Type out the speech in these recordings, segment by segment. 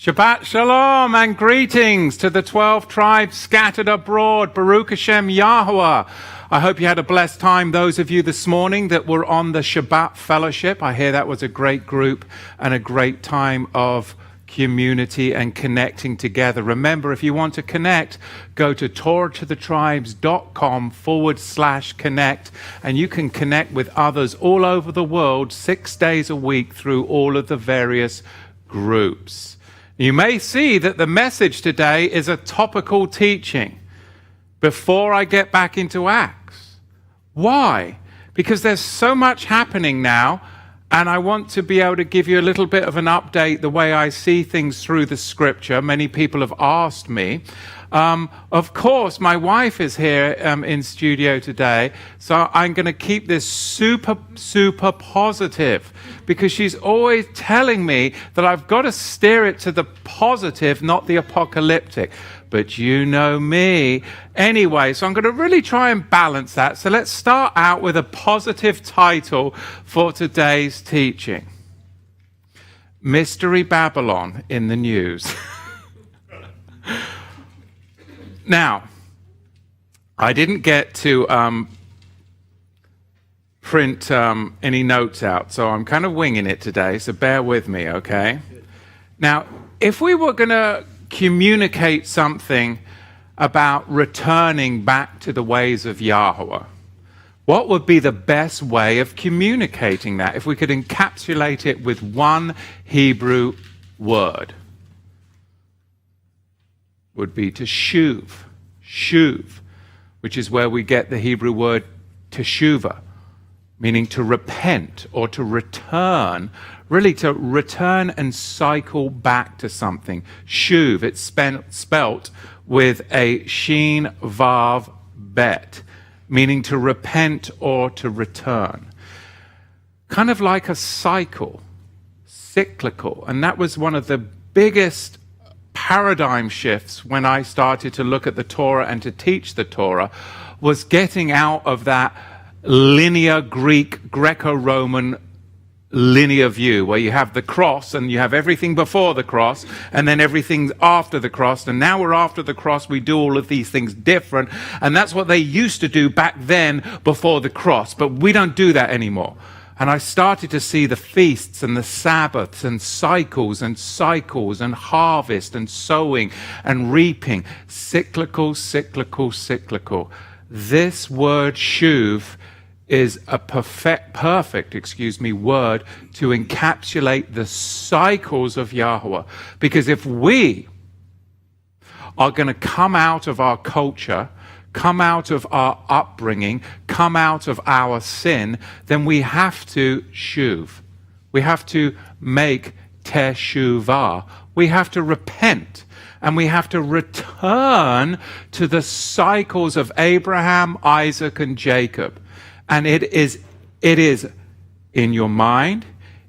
Shabbat Shalom and greetings to the 12 tribes scattered abroad. Baruch Hashem Yahweh. I hope you had a blessed time, those of you this morning that were on the Shabbat Fellowship. I hear that was a great group and a great time of community and connecting together. Remember, if you want to connect, go to torahtothetribes.com/connect, and you can connect with others all over the world 6 days a week through all of the various groups. You may see that the message today is a topical teaching before I get back into Acts. Why? Because there's so much happening now, and I want to be able to give you a little bit of an update the way I see things through the scripture. Many people have asked me. Of course, my wife is here in studio today, so I'm going to keep this super positive, because she's always telling me that I've got to steer it to the positive, not the apocalyptic. But you know me. Anyway, so I'm going to really try and balance that. So let's start out with a positive title for today's teaching. Mystery Babylon in the news. Now, I didn't get to print any notes out, so I'm kind of winging it today, so bear with me, okay? Now, if we were going to communicate something about returning back to the ways of Yahweh, what would be the best way of communicating that if we could encapsulate it with one Hebrew word? Would be to shuv, which is where we get the Hebrew word teshuvah, meaning to repent or to return, really to return and cycle back to something. Shuv, it's spelt with a shin vav bet, meaning to repent or to return. Kind of like a cycle, cyclical, and that was one of the biggest paradigm shifts when I started to look at the Torah and to teach the Torah, was getting out of that linear Greek, Greco-Roman linear view where you have the cross and you have everything before the cross and then everything after the cross, and now we're after the cross, we do all of these things different, and that's what they used to do back then before the cross, but we don't do that anymore. And I started to see the feasts and the Sabbaths and cycles and harvest and sowing and reaping. Cyclical. This word shuv is a perfect word to encapsulate the cycles of Yahweh. Because if we are going to come out of our culture, come out of our upbringing, come out of our sin, then we have to shuv. We have to make teshuvah. We have to repent, and we have to return to the cycles of Abraham, Isaac, and Jacob. And it is in your mind,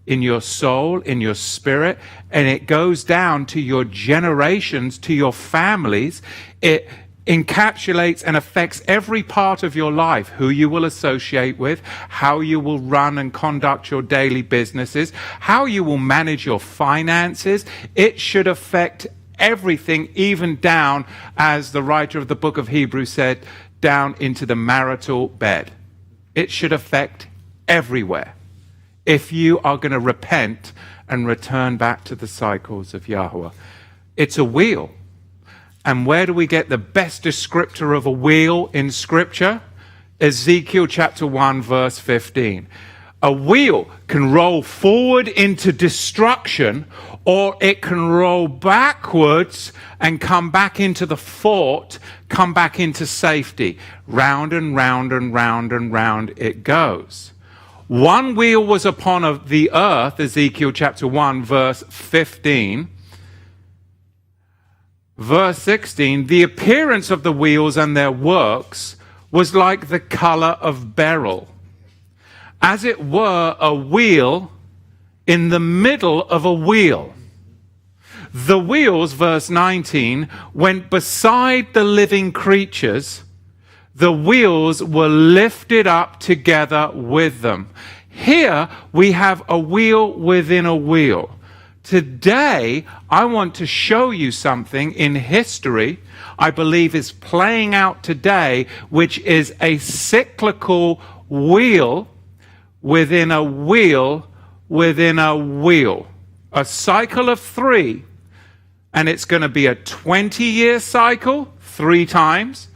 in your soul, in your spirit, and it goes down to your generations, to your families. It encapsulates and affects every part of your life, who you will associate with, how you will run and conduct your daily businesses, how you will manage your finances. It should affect everything, even down, as the writer of the book of Hebrews said, down into the marital bed. It should affect everywhere if you are going to repent and return back to the cycles of Yahweh. It's a wheel. And where do we get the best descriptor of a wheel in Scripture? Ezekiel chapter 1, verse 15. A wheel can roll forward into destruction, or it can roll backwards and come back into the fort, come back into safety. Round and round and round and round it goes. One wheel was upon the earth, Ezekiel chapter 1, verse 15. Verse 16, the appearance of the wheels and their works was like the color of beryl, as it were a wheel in the middle of a wheel. The wheels, verse 19, went beside the living creatures. The wheels were lifted up together with them. Here we have a wheel within a wheel. Today, I want to show you something in history I believe is playing out today, which is a cyclical wheel within a wheel within a wheel. A cycle of 3. And it's going to be a 20-year cycle 3 times,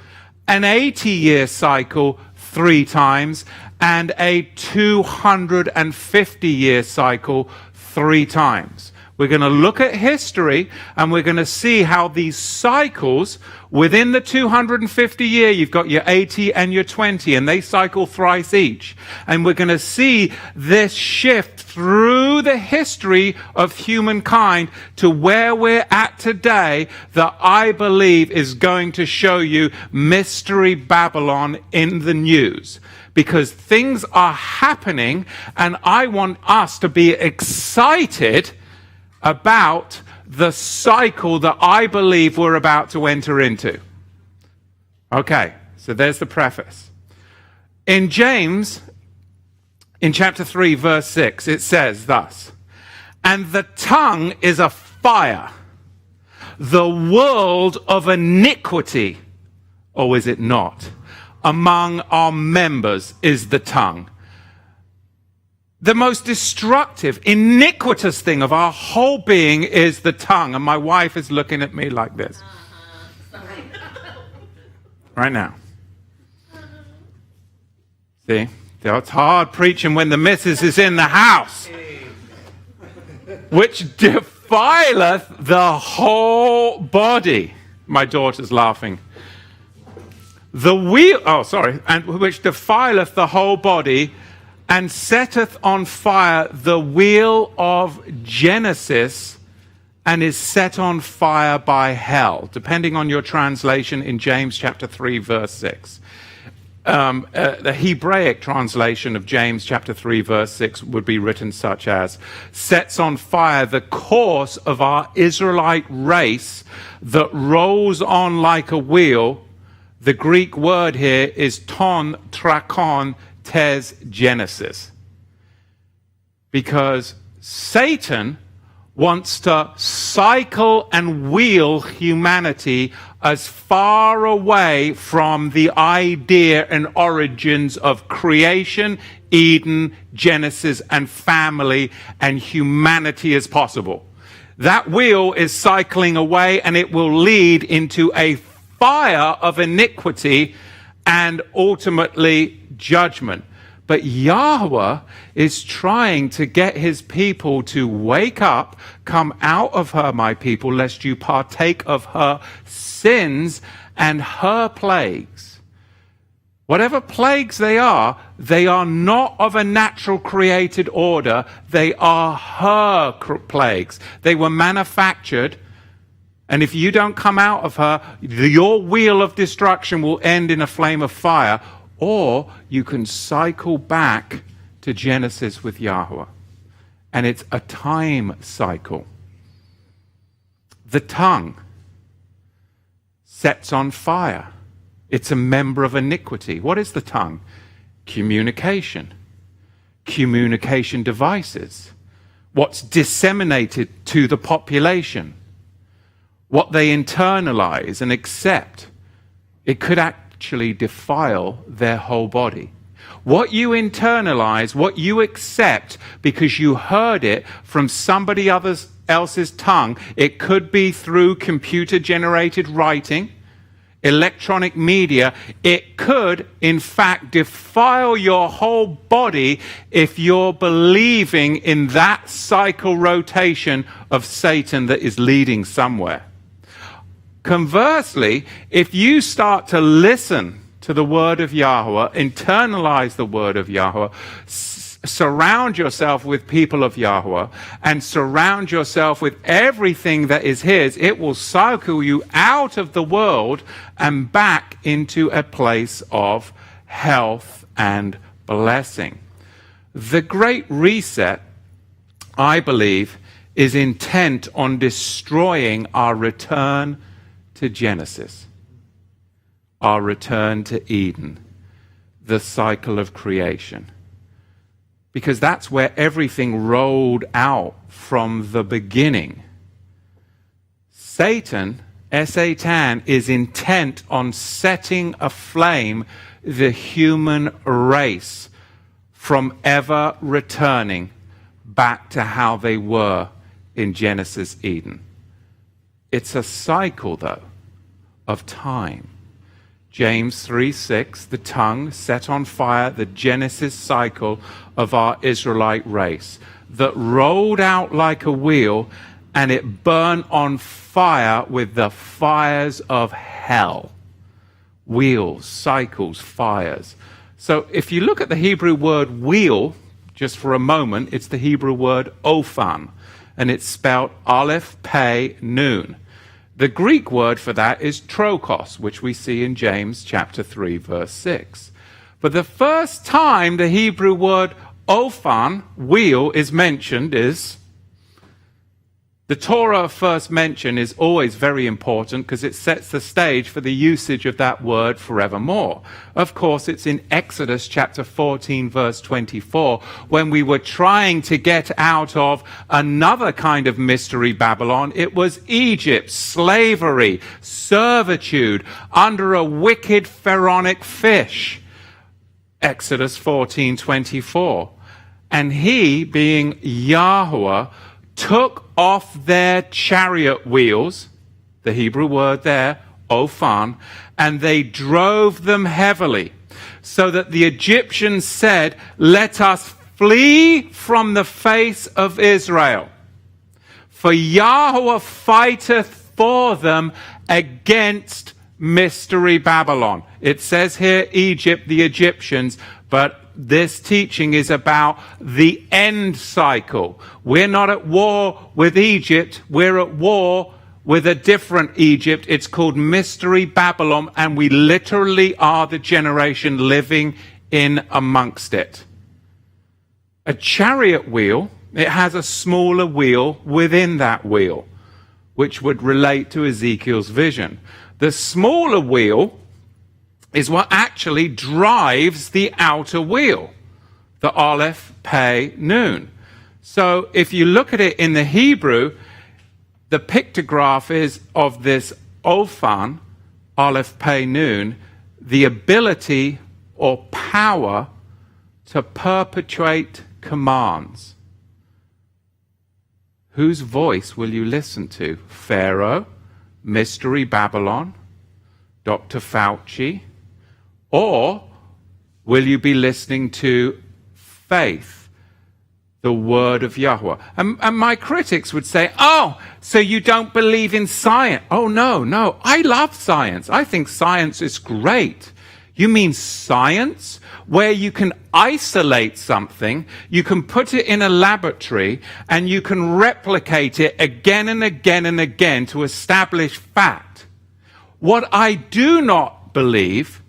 an 80-year cycle 3 times, and a 250-year cycle 3 times. We're going to look at history, and we're going to see how these cycles, within the 250-year, you've got your 80 and your 20, and they cycle thrice each. And we're going to see this shift through the history of humankind to where we're at today, that I believe is going to show you Mystery Babylon in the news. Because things are happening, and I want us to be excited about the cycle that I believe we're about to enter into. Okay, so there's the preface. In James, in chapter 3, verse 6, it says thus, "And the tongue is a fire, the world of iniquity," or is it not? "Among our members is the tongue." The most destructive, iniquitous thing of our whole being is the tongue. And my wife is looking at me like this. Right now. See? It's hard preaching when the missus is in the house. "Which defileth the whole body." My daughter's laughing. "And which defileth the whole body, and setteth on fire the wheel of Genesis, and is set on fire by hell," depending on your translation in James chapter 3, verse 6. The Hebraic translation of James chapter 3, verse 6 would be written such as, "Sets on fire the course of our Israelite race that rolls on like a wheel." The Greek word here is ton trakon tes Genesis. Because Satan wants to cycle and wheel humanity as far away from the idea and origins of creation, Eden, Genesis, and family and humanity as possible. That wheel is cycling away, and it will lead into a fire of iniquity and ultimately judgment. But Yahweh is trying to get his people to wake up, "Come out of her, my people, lest you partake of her sins and her plagues." Whatever plagues they are not of a natural created order. They are her plagues. They were manufactured. And if you don't come out of her, your wheel of destruction will end in a flame of fire. Or you can cycle back to Genesis with Yahweh. And it's a time cycle. The tongue sets on fire. It's a member of iniquity. What is the tongue? Communication. Communication devices. What's disseminated to the population. What they internalize and accept. It could actually defile their whole body. What you internalize, what you accept because you heard it from somebody else's tongue, it could be through computer-generated writing, electronic media. It could, in fact, defile your whole body if you're believing in that cycle rotation of Satan that is leading somewhere. Conversely, if you start to listen to the word of Yahweh, internalize the word of Yahweh, surround yourself with people of Yahweh, and surround yourself with everything that is his, it will cycle you out of the world and back into a place of health and blessing. The Great Reset, I believe, is intent on destroying our return to Genesis, our return to Eden, the cycle of creation. because that's where everything rolled out from the beginning. Satan, Satan, is intent on setting aflame the human race from ever returning back to how they were in Genesis Eden. It's a cycle, though, of time. James 3:6, the tongue set on fire the Genesis cycle of our Israelite race that rolled out like a wheel, and it burned on fire with the fires of hell. Wheels, cycles, fires. So if you look at the Hebrew word wheel, just for a moment, it's the Hebrew word ophan, and it's spelled Aleph, Pei, Nun. The Greek word for that is trokos, which we see in James chapter 3, verse 6. But the first time the Hebrew word ophan, wheel, is mentioned is, the Torah first mention is always very important because it sets the stage for the usage of that word forevermore. Of course, it's in Exodus chapter 14, verse 24, when we were trying to get out of another kind of mystery Babylon. It was Egypt, slavery, servitude under a wicked pharaonic fish. Exodus 14:24. And he, being Yahweh, took off their chariot wheels, the Hebrew word there, ophan, and they drove them heavily, so that the Egyptians said, "Let us flee from the face of Israel. For Yahweh fighteth for them against mystery Babylon." It says here Egypt, the Egyptians, but this teaching is about the end cycle. We're not at war with Egypt. We're at war with a different Egypt. It's called Mystery Babylon, and we literally are the generation living in amongst it. A chariot wheel, it has a smaller wheel within that wheel, which would relate to Ezekiel's vision. The smaller wheel is what actually drives the outer wheel, the Aleph, Pei, Nun. So if you look at it in the Hebrew, the pictograph is of this ophan, Aleph, Pei, Nun, the ability or power to perpetuate commands. Whose voice will you listen to? Pharaoh, Mystery Babylon, Dr. Fauci, or will you be listening to faith, the word of Yahweh? And my critics would say, "Oh, so you don't believe in science?" Oh, no. I love science. I think science is great. You mean science where you can isolate something, you can put it in a laboratory, and you can replicate it again and again and again to establish fact. What I do not believe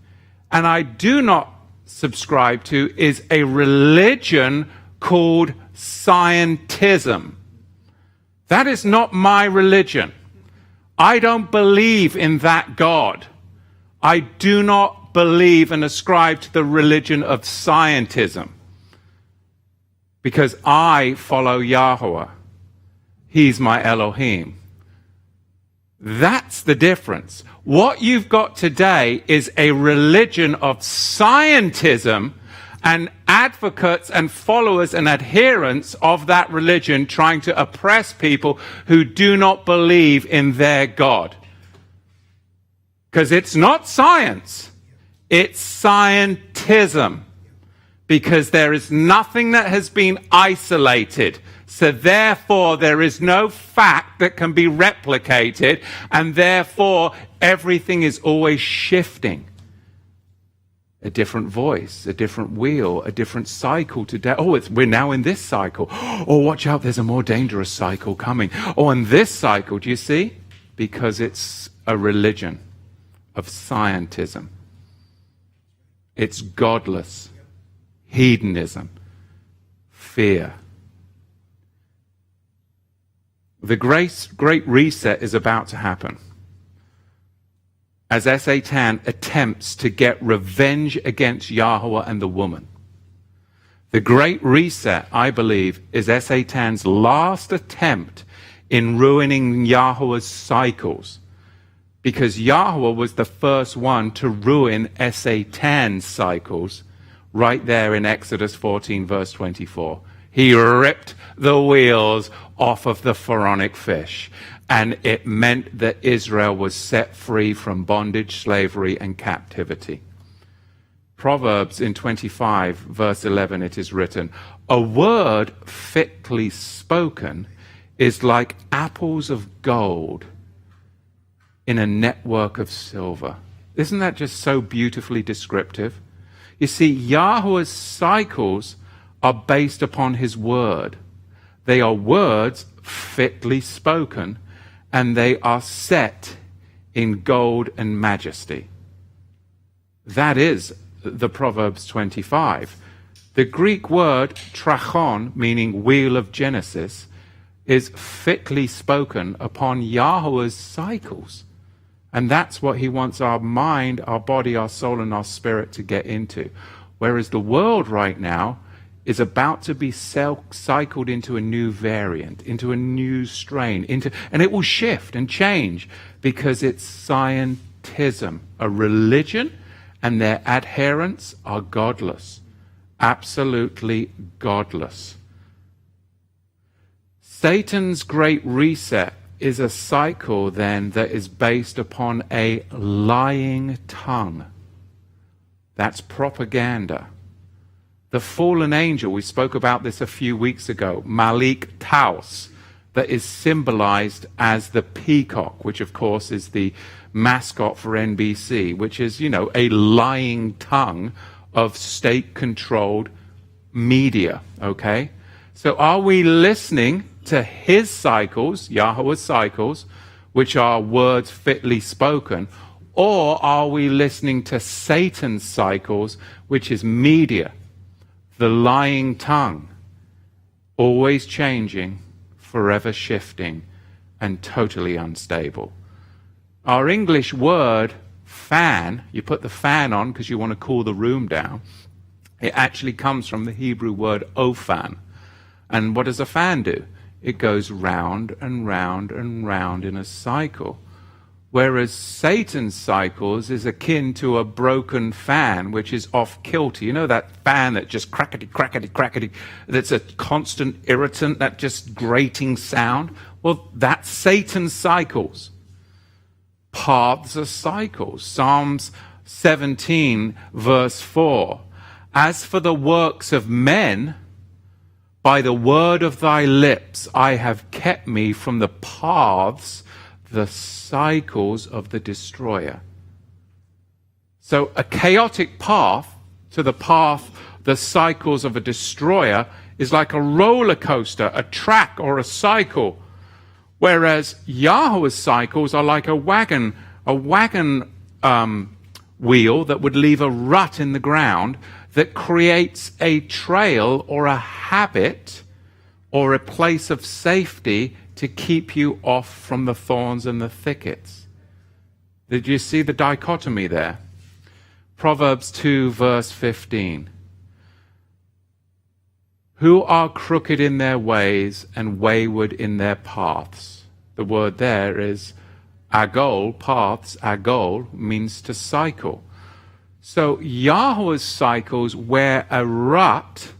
and I do not subscribe to is a religion called Scientism. That is not my religion. I don't believe in that God. I do not believe and ascribe to the religion of Scientism, because I follow Yahweh. He's my Elohim. That's the difference. What you've got today is a religion of scientism and advocates and followers and adherents of that religion trying to oppress people who do not believe in their God. Because it's not science, it's scientism. Because there is nothing that has been isolated. So therefore, there is no fact that can be replicated, and therefore, everything is always shifting. A different voice, a different wheel, a different cycle today. Oh, we're now in this cycle. Oh, watch out, there's a more dangerous cycle coming. Oh, and this cycle, do you see? Because it's a religion of scientism. It's godless, hedonism, fear. The great reset is about to happen as Satan attempts to get revenge against Yahweh and the woman. The Great Reset, I believe, is Satan's last attempt in ruining Yahweh's cycles. Because Yahweh was the first one to ruin Satan's cycles right there in Exodus 14, verse 24. He ripped the wheels off of the pharaonic fish, and it meant that Israel was set free from bondage, slavery, and captivity. Proverbs in 25, verse 11, it is written, "A word fitly spoken is like apples of gold in a network of silver." Isn't that just so beautifully descriptive? You see, Yahweh's cycles are based upon his word. They are words fitly spoken, and they are set in gold and majesty. That is the Proverbs 25. The Greek word trachon, meaning wheel of Genesis, is fitly spoken upon Yahweh's cycles. And that's what he wants our mind, our body, our soul, and our spirit to get into. Whereas the world right now is about to be cycled into a new variant, into a new strain, and it will shift and change because it's scientism, a religion, and their adherents are godless, absolutely godless. Satan's great reset is a cycle then that is based upon a lying tongue. That's propaganda. The fallen angel, we spoke about this a few weeks ago, Malik Taus, that is symbolized as the peacock, which of course is the mascot for NBC, which is, a lying tongue of state-controlled media, okay? So are we listening to his cycles, Yahweh's cycles, which are words fitly spoken, or are we listening to Satan's cycles, which is media, the lying tongue, always changing, forever shifting, and totally unstable? Our English word, fan, you put the fan on because you want to cool the room down, it actually comes from the Hebrew word ophan. And what does a fan do? It goes round and round and round in a cycle. Whereas Satan's cycles is akin to a broken fan, which is off kilter. You know that fan that just crackety, crackety, crackety, that's a constant irritant, that just grating sound? Well, that's Satan's cycles. Paths are cycles. Psalms 17, verse 4. As for the works of men, by the word of thy lips I have kept me from the paths, the cycles of the destroyer. So a chaotic path to the path, the cycles of a destroyer, is like a roller coaster, a track or a cycle. Whereas Yahweh's cycles are like a wagon wheel that would leave a rut in the ground that creates a trail or a habit or a place of safety to keep you off from the thorns and the thickets. Did you see the dichotomy there? Proverbs 2, verse 15. Who are crooked in their ways and wayward in their paths? The word there is agol, paths, agol, means to cycle. So Yahweh's cycles wear a rut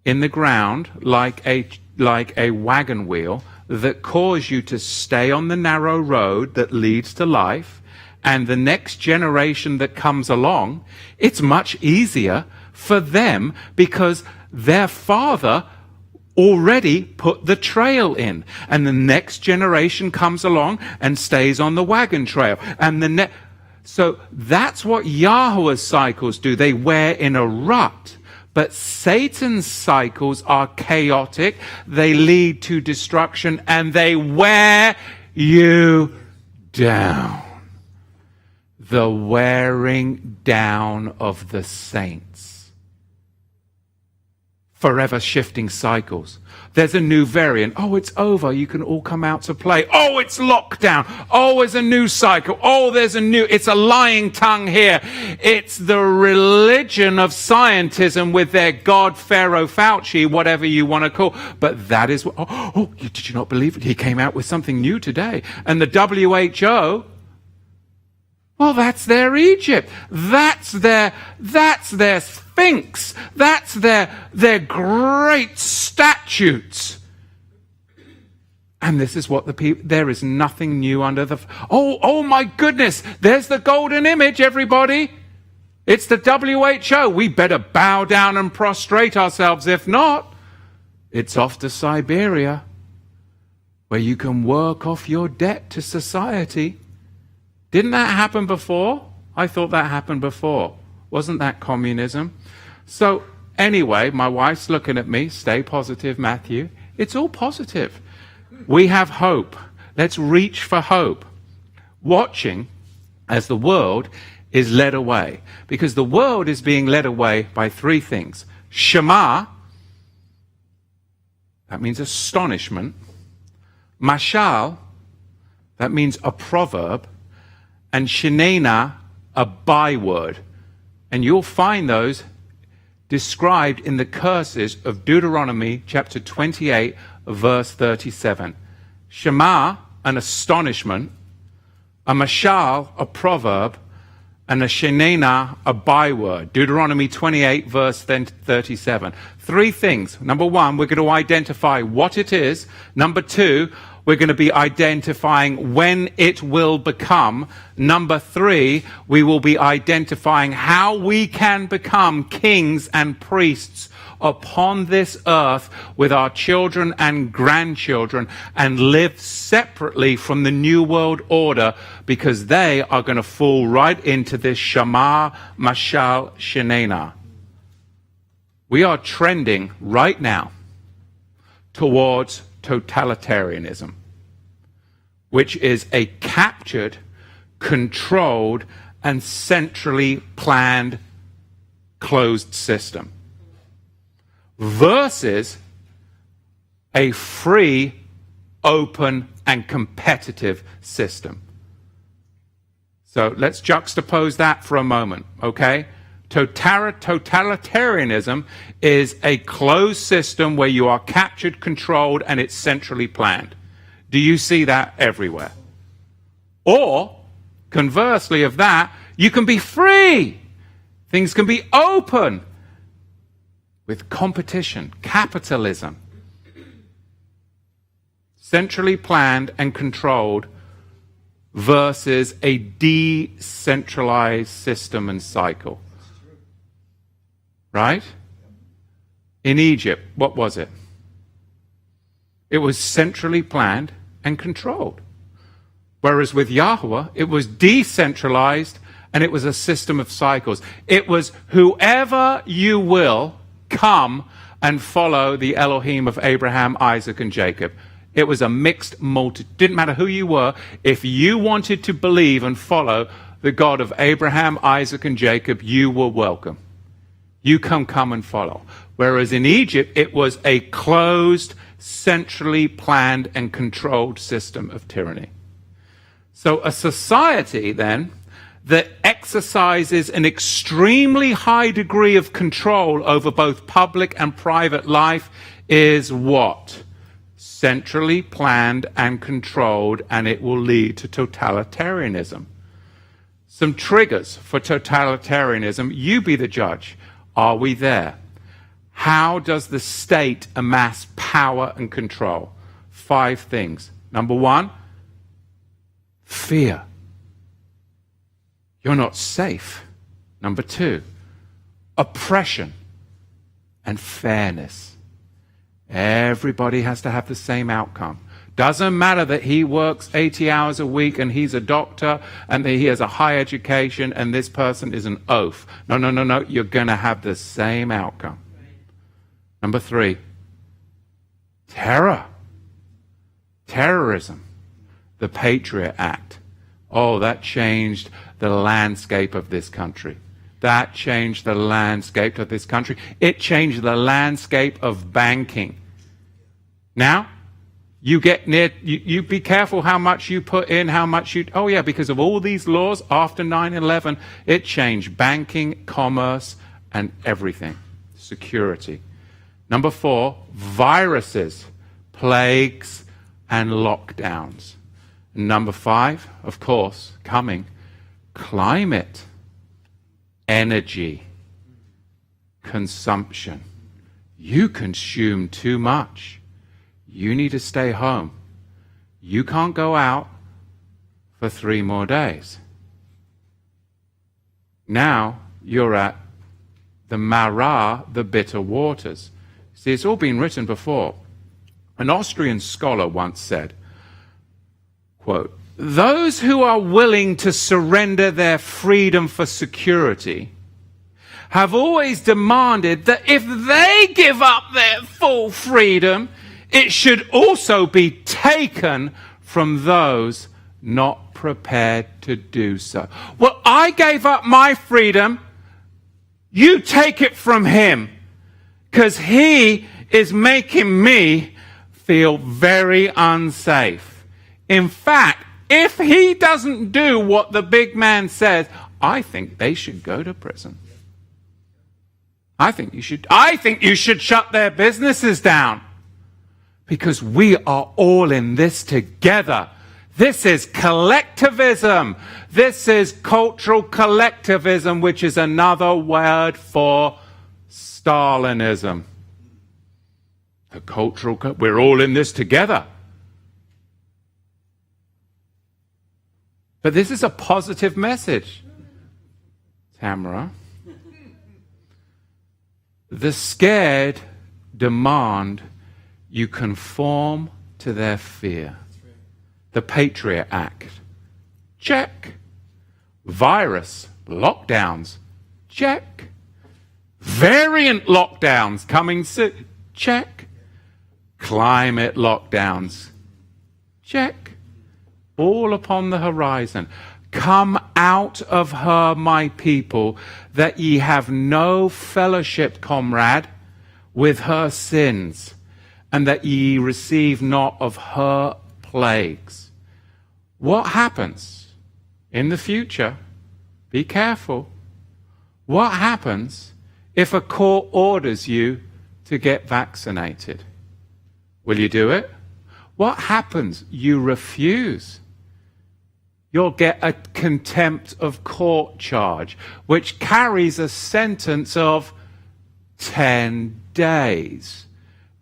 in the ground like a wagon wheel that cause you to stay on the narrow road that leads to life, and the next generation that comes along, it's much easier for them because their father already put the trail in, and the next generation comes along and stays on the wagon trail, and so that's what Yahweh's cycles do. They wear in a rut. But Satan's cycles are chaotic, they lead to destruction, and they wear you down. The wearing down of the saints. forever shifting cycles. There's a new variant. Oh, it's over. You can all come out to play. Oh, it's lockdown. Oh, there's a new cycle. Oh, it's a lying tongue here. It's the religion of scientism with their God, Pharaoh, Fauci, whatever you want to call. But that is what, did you not believe it? He came out with something new today. And the WHO, well, that's their Egypt. That's their Sphinx. That's their great statutes. And this is what the people, there is nothing new under the, oh my goodness, there's the golden image, everybody. It's the WHO. We better bow down and prostrate ourselves. If not, it's off to Siberia, where you can work off your debt to society. Didn't that happen before? I thought that happened before. Wasn't that communism? So anyway, my wife's looking at me. Stay positive, Matthew. It's all positive. We have hope. Let's reach for hope. Watching as the world is led away. Because the world is being led away by three things. Shema, that means astonishment. Mashal, that means a proverb. And Shenena, a byword. And you'll find those described in the curses of Deuteronomy chapter 28, verse 37. Shema, an astonishment. A mashal, a proverb. And a Shenena, a byword. Deuteronomy 28, verse 37. Three things. Number one, we're going to identify what it is. Number two, we're going to be identifying when it will become. Number three, we will be identifying how we can become kings and priests upon this earth with our children and grandchildren and live separately from the New World Order, because they are going to fall right into this Shema, Mashal, Shenena. We are trending right now towards totalitarianism, which is a captured, controlled, and centrally planned closed system, versus a free, open, and competitive system. So let's juxtapose that for a moment, okay? Totalitarianism is a closed system where you are captured, controlled, and it's centrally planned. Do you see that everywhere? Or, conversely of that, you can be free. Things can be open with competition, capitalism. Centrally planned and controlled versus a decentralized system and cycle. Right? In Egypt, what was it? It was centrally planned and controlled. Whereas with Yahweh, it was decentralized and it was a system of cycles. It was whoever you will come and follow the Elohim of Abraham, Isaac, and Jacob. It was a mixed multitude. Didn't matter who you were. If you wanted to believe and follow the God of Abraham, Isaac, and Jacob, you were welcome. You come and follow. Whereas in Egypt, it was a closed, centrally planned and controlled system of tyranny. So a society, then, that exercises an extremely high degree of control over both public and private life is what? Centrally planned and controlled, and it will lead to totalitarianism. Some triggers for totalitarianism. You be the judge. Are we there? How does the state amass power and control? 5 things. Number 1, fear. You're not safe. Number 2, oppression and fairness. Everybody has to have the same outcome. Doesn't matter that he works 80 hours a week and he's a doctor and that he has a high education and this person is an oaf. No. You're going to have the same outcome. Number 3, terror. Terrorism. The Patriot Act. Oh, that changed the landscape of this country. That changed the landscape of this country. It changed the landscape of banking. Now, you get near, you be careful how much you put in, how much you, oh yeah, because of all these laws after 9/11, it changed banking, commerce, and everything. Security. Number 4, viruses, plagues, and lockdowns. Number 5, of course, coming, climate, energy, consumption. You consume too much. You need to stay home. You can't go out for 3 more days. Now you're at the Mara, the bitter waters. See, it's all been written before. An Austrian scholar once said, quote, "Those who are willing to surrender their freedom for security have always demanded that if they give up their full freedom, it should also be taken from those not prepared to do so." Well, I gave up my freedom. You take it from him, because he is making me feel very unsafe. In fact, if he doesn't do what the big man says, I think they should go to prison. I think you should shut their businesses down. Because we are all in this together. This is collectivism. This is cultural collectivism, which is another word for Stalinism. We're all in this together. But this is a positive message, Tamara. The scared demand you conform to their fear. The Patriot Act. Check. Virus lockdowns. Check. Variant lockdowns coming soon. Check. Climate lockdowns. Check. All upon the horizon. Come out of her, my people, that ye have no fellowship, comrade, with her sins, and that ye receive not of her plagues. What happens in the future? Be careful. What happens if a court orders you to get vaccinated? Will you do it? What happens? You refuse. You'll get a contempt of court charge, which carries a sentence of 10 days.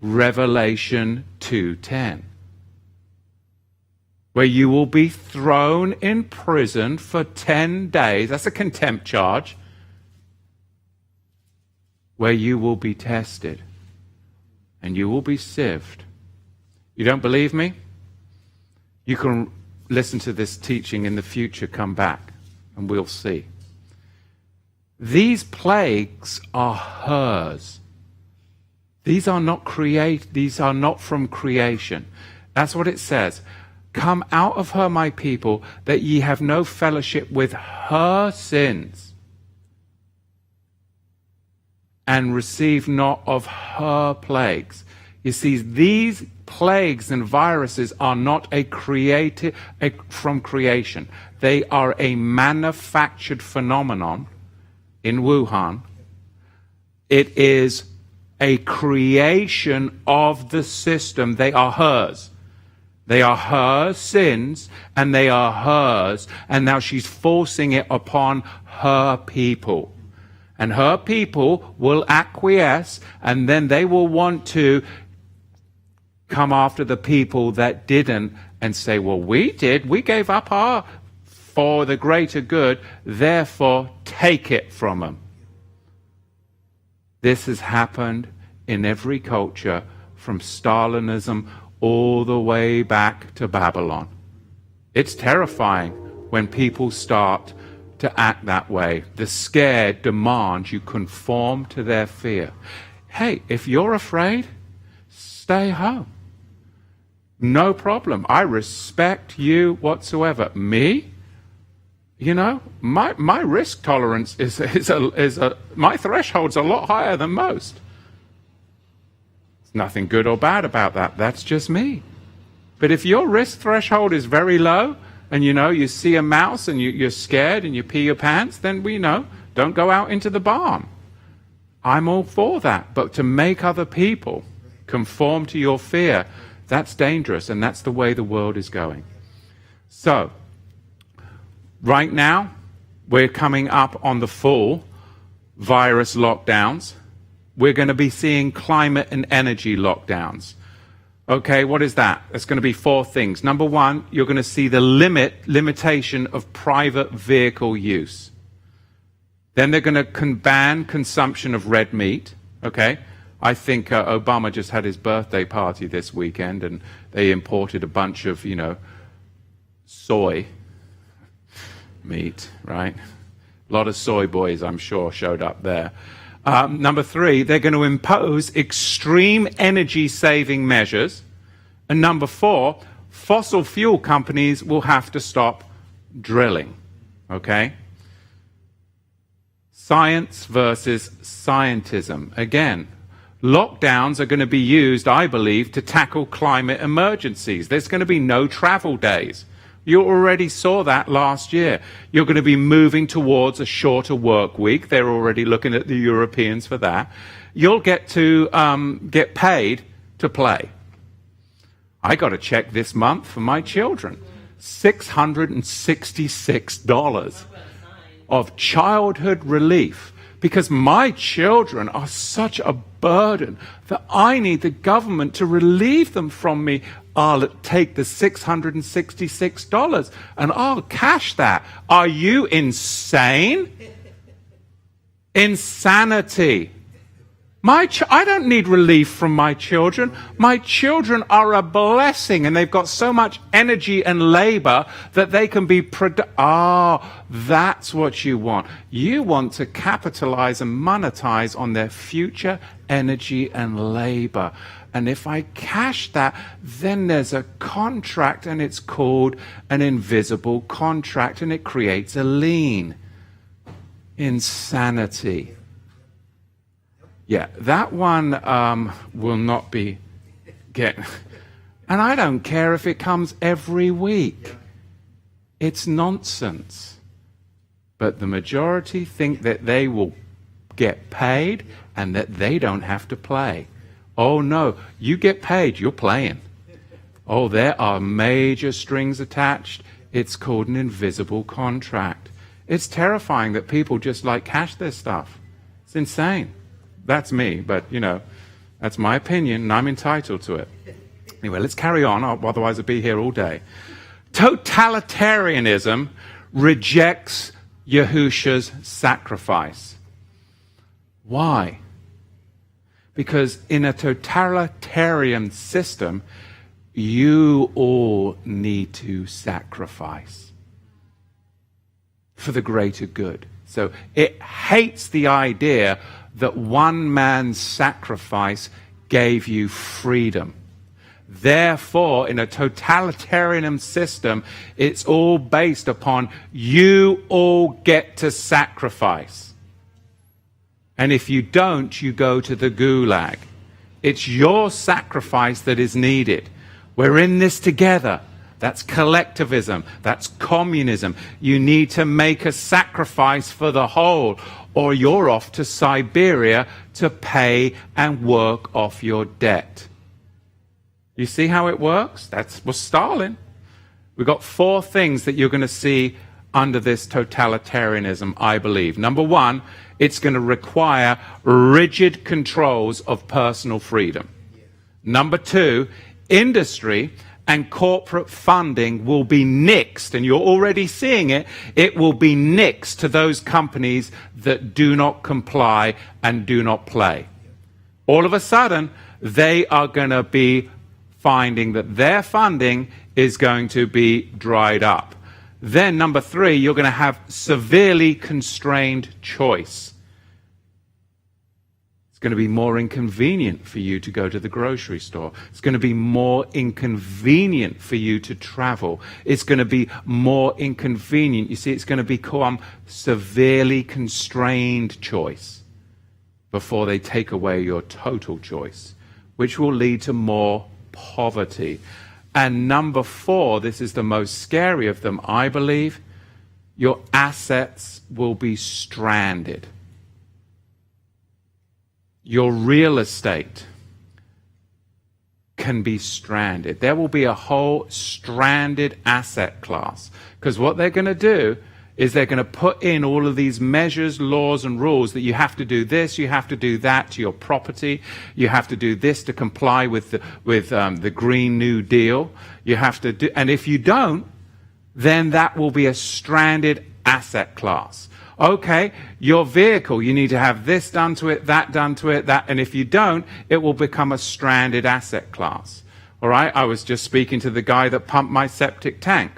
Revelation 2:10. Where you will be thrown in prison for 10 days. That's a contempt charge. Where you will be tested. And you will be sieved. You don't believe me? You can listen to this teaching in the future, come back, and we'll see. These plagues are hers. These are not from creation. That's what it says. Come out of her, my people, that ye have no fellowship with her sins, and receive not of her plagues. You see, these plagues and viruses are not from creation. They are a manufactured phenomenon in Wuhan. It is a creation of the system. They are hers. They are her sins, and they are hers. And now she's forcing it upon her people. And her people will acquiesce, and then they will want to come after the people that didn't and say, well, we gave up our for the greater good, therefore take it from them. This has happened in every culture from Stalinism all the way back to Babylon. It's terrifying when people start to act that way. The scared demand you conform to their fear. Hey, if you're afraid, stay home. No problem. I respect you whatsoever. Me? You know, my risk tolerance is my threshold's a lot higher than most. There's nothing good or bad about that. That's just me. But if your risk threshold is very low, and you see a mouse and you're scared and you pee your pants, then don't go out into the barn. I'm all for that. But to make other people conform to your fear, that's dangerous, and that's the way the world is going. So, right now, we're coming up on the full virus lockdowns. We're going to be seeing climate and energy lockdowns. Okay, what is that? It's going to be 4 things. Number 1, you're going to see the limitation of private vehicle use. Then they're going to ban consumption of red meat. Okay, I think Obama just had his birthday party this weekend, and they imported a bunch of, soy meat, right? A lot of soy boys, I'm sure, showed up there. Number 3, they're going to impose extreme energy-saving measures. And number 4, fossil fuel companies will have to stop drilling. Okay? Science versus scientism. Again, lockdowns are going to be used, I believe, to tackle climate emergencies. There's going to be no travel days. You already saw that last year. You're going to be moving towards a shorter work week. They're already looking at the Europeans for that. You'll get to get paid to play. I got a check this month for my children. $666 of childhood relief, because my children are such a burden that I need the government to relieve them from me. I'll take the $666 and I'll cash that. Are you insane? Insanity. I don't need relief from my children. My children are a blessing, and they've got so much energy and labor that they can be that's what you want. You want to capitalize and monetize on their future energy and labor. And if I cash that, then there's a contract, and it's called an invisible contract, and it creates a lien. Insanity. Yeah, that one will not be getting... And I don't care if it comes every week. It's nonsense. But the majority think that they will get paid and that they don't have to play. Oh no, you get paid, you're playing. Oh, there are major strings attached. It's called an invisible contract. It's terrifying that people just cash their stuff. It's insane. That's me, but, that's my opinion, and I'm entitled to it. Anyway, let's carry on, otherwise I'll be here all day. Totalitarianism rejects Yahushua's sacrifice. Why? Because in a totalitarian system, you all need to sacrifice for the greater good. So it hates the idea that one man's sacrifice gave you freedom. Therefore, in a totalitarian system, it's all based upon you all get to sacrifice. And if you don't, you go to the gulag. It's your sacrifice that is needed. We're in this together. That's collectivism. That's communism. You need to make a sacrifice for the whole, or you're off to Siberia to pay and work off your debt. You see how it works? That was Stalin. We've got 4 things that you're going to see under this totalitarianism, I believe. Number 1, it's going to require rigid controls of personal freedom. Number 2, industry and corporate funding will be nixed, and you're already seeing it. It will be nixed to those companies that do not comply and do not play. All of a sudden, they are going to be finding that their funding is going to be dried up. Then, number 3, you're going to have severely constrained choice. It's going to be more inconvenient for you to go to the grocery store. It's going to be more inconvenient for you to travel. It's going to be more inconvenient. You see, it's going to become severely constrained choice before they take away your total choice, which will lead to more poverty. And number 4, this is the most scary of them, I believe, your assets will be stranded. Your real estate can be stranded. There will be a whole stranded asset class. Because what they're going to do is they're going to put in all of these measures, laws, and rules that you have to do this, you have to do that to your property, you have to do this to comply with the Green New Deal. You have to do, and if you don't, then that will be a stranded asset class. Okay, your vehicle, you need to have this done to it, that done to it, that, and if you don't, it will become a stranded asset class. All right, I was just speaking to the guy that pumped my septic tank.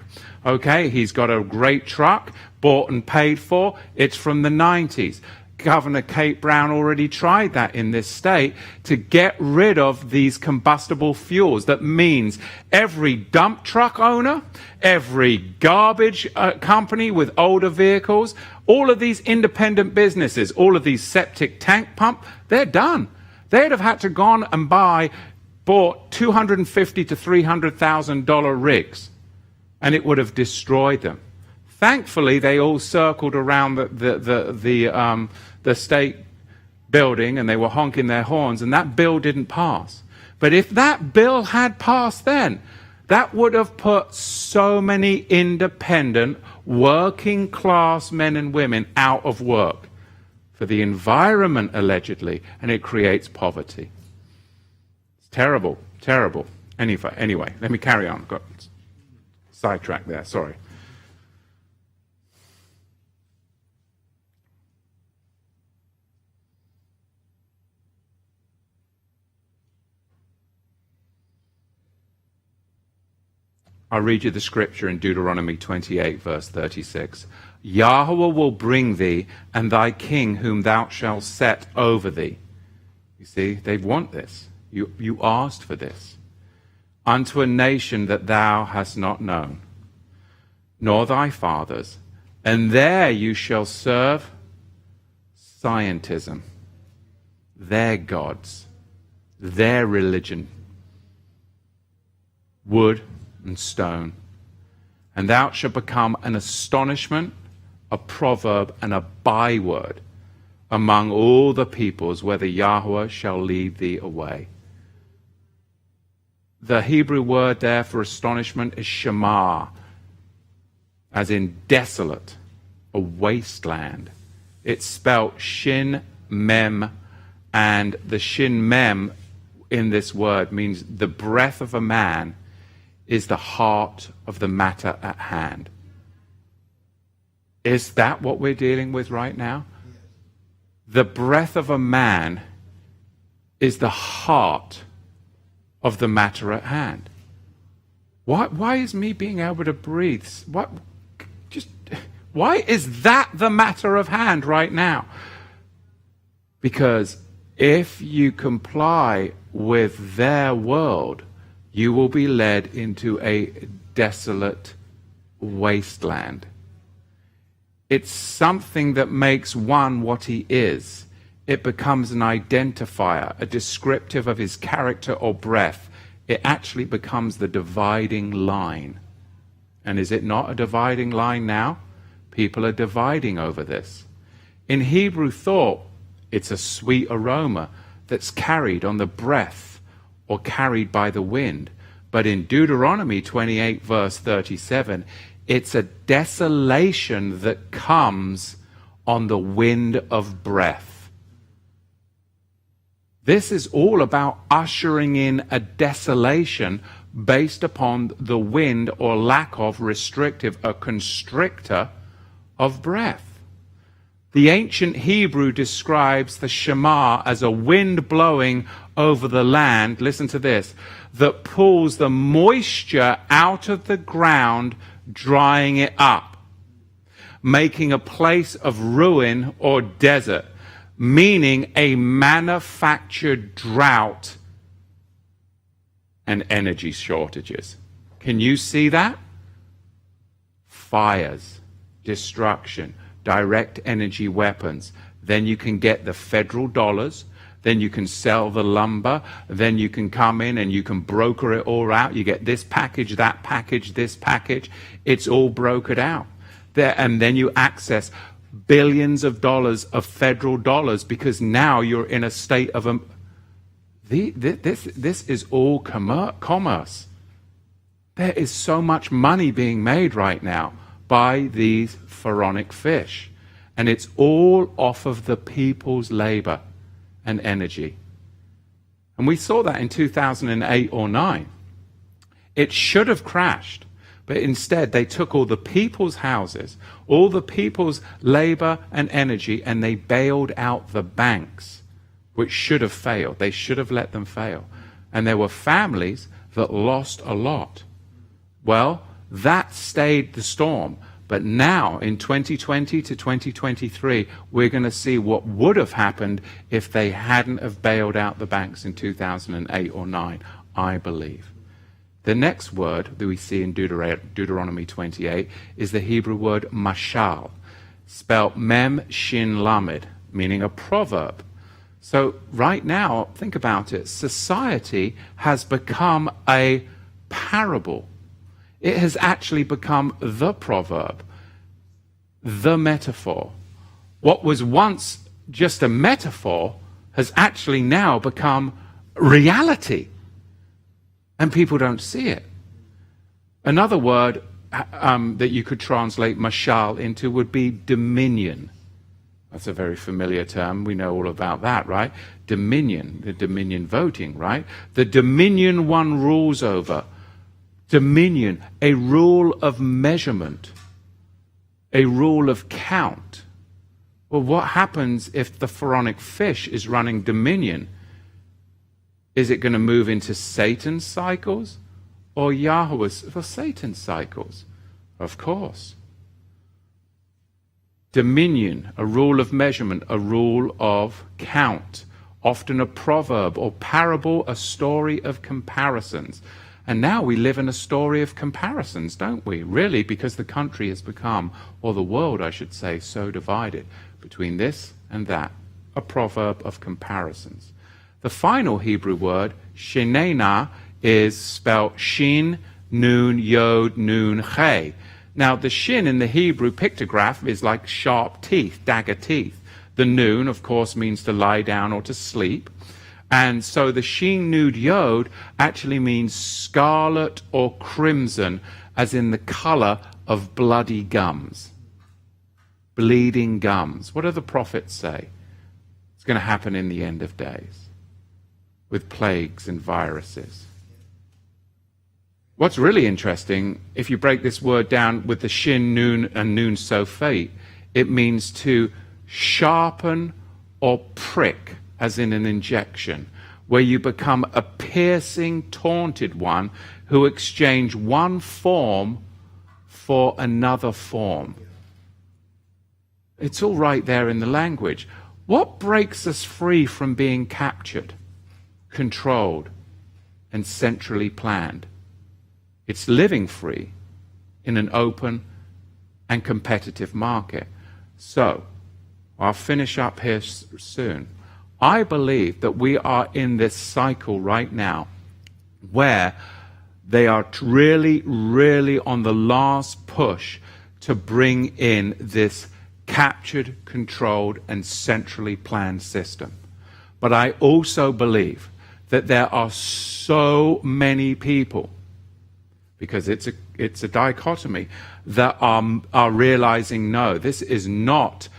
Okay, he's got a great truck, bought and paid for. It's from the 90s. Governor Kate Brown already tried that in this state to get rid of these combustible fuels. That means every dump truck owner, every garbage company with older vehicles, all of these independent businesses, all of these septic tank pump, they're done. They'd have had to gone and bought $250,000 to $300,000 rigs, and it would have destroyed them. Thankfully, they all circled around the state building and they were honking their horns, and that bill didn't pass. But if that bill had passed then, that would have put so many independent, working class men and women out of work for the environment, allegedly, and it creates poverty. It's terrible, terrible. Anyway, let me carry on. Got sidetracked there, sorry. I'll read you the scripture in Deuteronomy 28, verse 36. Yahweh will bring thee, and thy king whom thou shalt set over thee. You see, they want this. You asked for this. Unto a nation that thou hast not known, nor thy fathers, and there you shall serve Scientism, their gods, their religion, wood and stone, and thou shalt become an astonishment, a proverb, and a byword among all the peoples, whether Yahweh shall lead thee away. The Hebrew word there for astonishment is Shema, as in desolate, a wasteland. It's spelt Shin Mem, and the Shin Mem in this word means the breath of a man is the heart of the matter at hand. Is that what we're dealing with right now? The breath of a man is the heart of the matter at hand. Why is me being able to breathe? Why is that the matter of hand right now? Because if you comply with their world, you will be led into a desolate wasteland. It's something that makes one what he is. It becomes an identifier, a descriptive of his character or breath. It actually becomes the dividing line. And is it not a dividing line now? People are dividing over this. In Hebrew thought, it's a sweet aroma that's carried on the breath or carried by the wind. But in Deuteronomy 28, verse 37, it's a desolation that comes on the wind of breath. This is all about ushering in a desolation based upon the wind or lack of restrictive, a constrictor of breath. The ancient Hebrew describes the Shema as a wind blowing over the land, listen to this, that pulls the moisture out of the ground, drying it up, making a place of ruin or desert. meaning a manufactured drought and energy shortages. Can you see that? Fires, destruction, direct energy weapons. Then you can get the federal dollars. Then you can sell the lumber. Then you can come in and you can broker it all out. You get this package, that package, this package. It's all brokered out. And then you access billions of dollars of federal dollars because now you're in a state of this is all commerce. There is so much money being made right now by these pharaonic fish. And it's all off of the people's labor and energy. And we saw that in 2008 or 9. It should have crashed, but instead they took all the people's houses, all the people's labor and energy, and they bailed out the banks, which should have failed. They should have let them fail. And there were families that lost a lot. Well, that stayed the storm. But now, in 2020 to 2023, we're going to see what would have happened if they hadn't have bailed out the banks in 2008 or 9, I believe. The next word that we see in Deuteronomy 28 is the Hebrew word mashal, spelled mem shin lamed, meaning a proverb. So right now, think about it, society has become a parable. It has actually become the proverb, the metaphor. What was once just a metaphor has actually now become reality. And people don't see it. Another word that you could translate mashal into would be dominion. That's a very familiar term. We know all about that, right? Dominion, the dominion voting, right? The dominion one rules over. Dominion, a rule of measurement, a rule of count. Well, what happens if the pharaonic fish is running dominion? Is it going to move into Satan's cycles or Yahweh's for Satan's cycles? Of course. Dominion, a rule of measurement, a rule of count, often a proverb or parable, a story of comparisons. And now we live in a story of comparisons, don't we? Really, because the country has become, or the world, I should say, so divided between this and that. A proverb of comparisons. The final Hebrew word, shenena, is spelled shin, nun, yod, nun, che. Now, the shin in the Hebrew pictograph is like sharp teeth, dagger teeth. The nun, of course, means to lie down or to sleep. And so the shin, nun, yod actually means scarlet or crimson, as in the color of bloody gums. Bleeding gums. What do the prophets say? It's going to happen in the end of days with plagues and viruses. What's really interesting, if you break this word down with the shin, nun, and nun sofate, it means to sharpen or prick, as in an injection, where you become a piercing, taunted one who exchange one form for another form. It's all right there in the language. What breaks us free from being captured, controlled, and centrally planned? It's living free in an open and competitive market. So, I'll finish up here soon. I believe that we are in this cycle right now where they are really, really on the last push to bring in this captured, controlled, and centrally planned system. But I also believe that there are so many people, because it's a dichotomy, that are realizing, no, this is not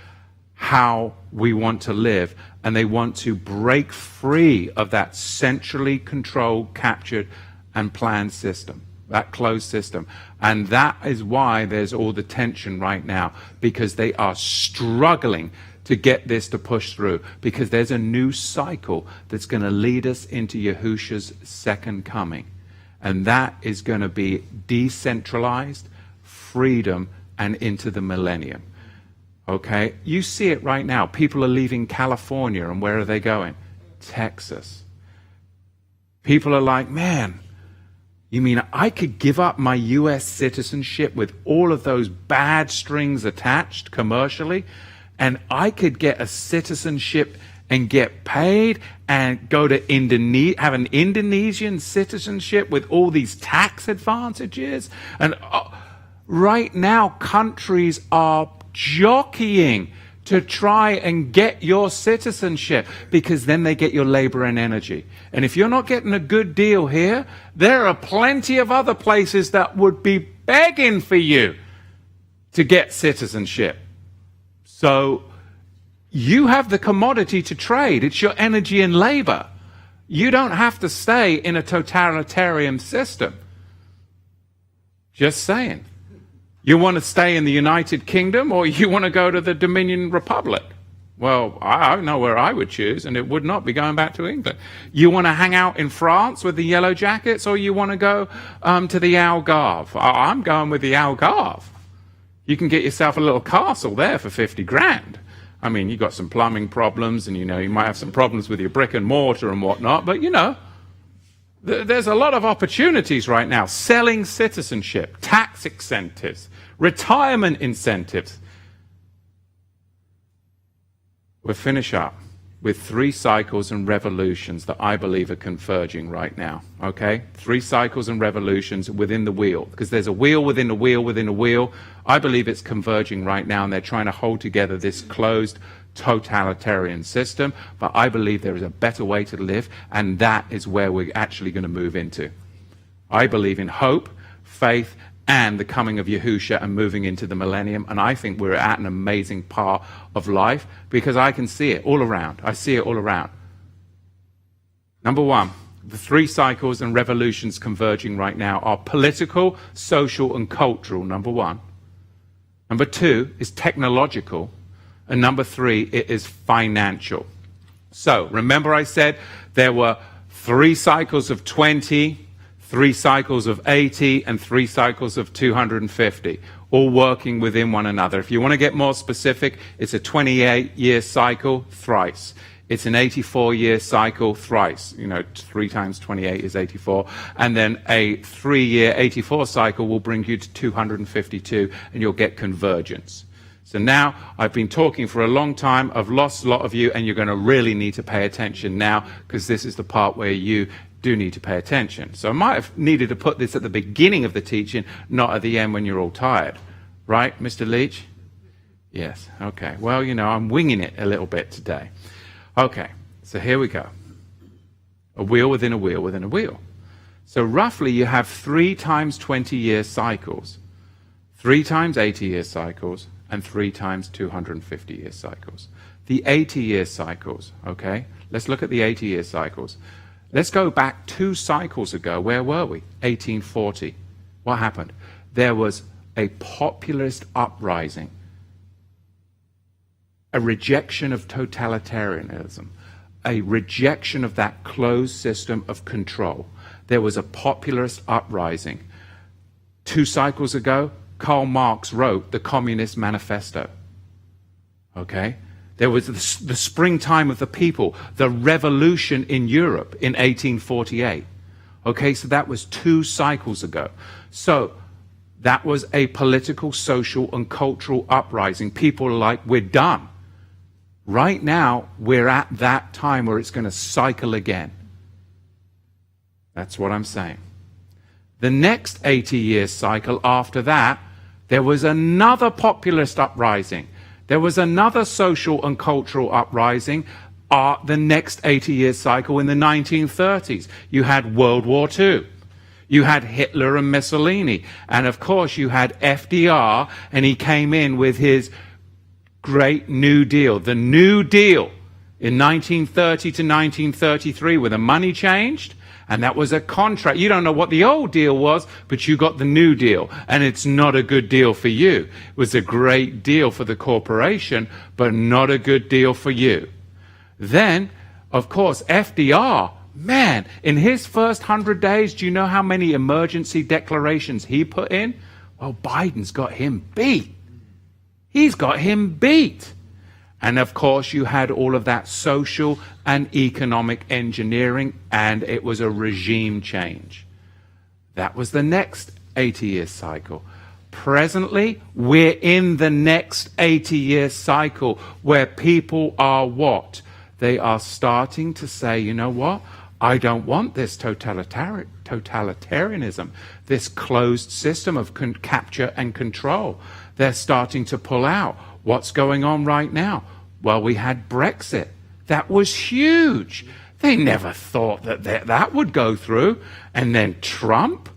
how we want to live, and they want to break free of that centrally controlled, captured, and planned system, that closed system. And that is why there's all the tension right now, because they are struggling to get this to push through, because there's a new cycle that's going to lead us into Yahushua's second coming. And that is going to be decentralized, freedom, and into the millennium. Okay? You see it right now. People are leaving California, and where are they going? Texas. People are like, man, you mean I could give up my U.S. citizenship with all of those bad strings attached commercially, and I could get a citizenship and get paid and go to Indonesia, have an Indonesian citizenship with all these tax advantages? And right now, countries are jockeying to try and get your citizenship, because then they get your labor and energy. And if you're not getting a good deal here, there are plenty of other places that would be begging for you to get citizenship. So you have the commodity to trade. It's your energy and labor. You don't have to stay in a totalitarian system. Just saying. You want to stay in the United Kingdom, or you want to go to the Dominion Republic? Well, I know where I would choose, and it would not be going back to England. You want to hang out in France with the Yellow Jackets, or you want to go to the Algarve? I'm going with the Algarve. You can get yourself a little castle there for 50 grand. I mean, you got some plumbing problems, and you might have some problems with your brick and mortar and whatnot, but there's a lot of opportunities right now. Selling citizenship, tax incentives, retirement incentives. We'll finish up with 3 cycles and revolutions that I believe are converging right now, okay? 3 cycles and revolutions within the wheel, because there's a wheel within a wheel within a wheel. I believe it's converging right now, and they're trying to hold together this closed totalitarian system, but I believe there is a better way to live, and that is where we're actually going to move into. I believe in hope, faith, and the coming of Yahusha and moving into the millennium, and I think we're at an amazing part of life, because I can see it all around. I see it all around. Number 1, the 3 cycles and revolutions converging right now are political, social, and cultural, number 1. Number 2 is technological. And number 3, it is financial. So, remember I said there were 3 cycles of 20, 3 cycles of 80, and 3 cycles of 250, all working within one another. If you want to get more specific, it's a 28-year cycle, thrice. It's an 84-year cycle, thrice. 3 times 28 is 84. And then a 3-year 84 cycle will bring you to 252, and you'll get convergence. So now, I've been talking for a long time, I've lost a lot of you, and you're going to really need to pay attention now, because this is the part where you do need to pay attention. So I might have needed to put this at the beginning of the teaching, not at the end when you're all tired. Right, Mr. Leach? Yes, okay. Well, I'm winging it a little bit today. Okay, so here we go. A wheel within a wheel within a wheel. So roughly you have 3 times 20-year cycles, 3 times 80-year cycles, and 3 times 250-year cycles. The 80-year cycles, okay? Let's look at the 80-year cycles. Let's go back 2 cycles ago. Where were we? 1840. What happened? There was a populist uprising, a rejection of totalitarianism, a rejection of that closed system of control. There was a populist uprising. 2 cycles ago, Karl Marx wrote the Communist Manifesto. Okay? There was the springtime of the people, the revolution in Europe in 1848. Okay, so that was 2 cycles ago. So that was a political, social, and cultural uprising. People are like, we're done. Right now, we're at that time where it's going to cycle again. That's what I'm saying. The next 80-year cycle after that, there was another populist uprising. There was another social and cultural uprising. The next 80-year cycle in the 1930s. You had World War II. You had Hitler and Mussolini. And of course, you had FDR, and he came in with his great New Deal. The New Deal in 1930 to 1933, where the money changed. And that was a contract. You don't know what the old deal was, but you got the new deal. And it's not a good deal for you. It was a great deal for the corporation, but not a good deal for you. Then, of course, FDR, man, in his first 100 days, do you know how many emergency declarations he put in? Well, Biden's got him beat. He's got him beat. And of course, you had all of that social and economic engineering, and it was a regime change. That was the next 80-year cycle. Presently, we're in the next 80-year cycle where people are what? They are starting to say, you know what? I don't want this totalitarianism, this closed system of capture and control. They're starting to pull out. What's going on right now? Well, we had Brexit. That was huge. They never thought that that would go through. And then Trump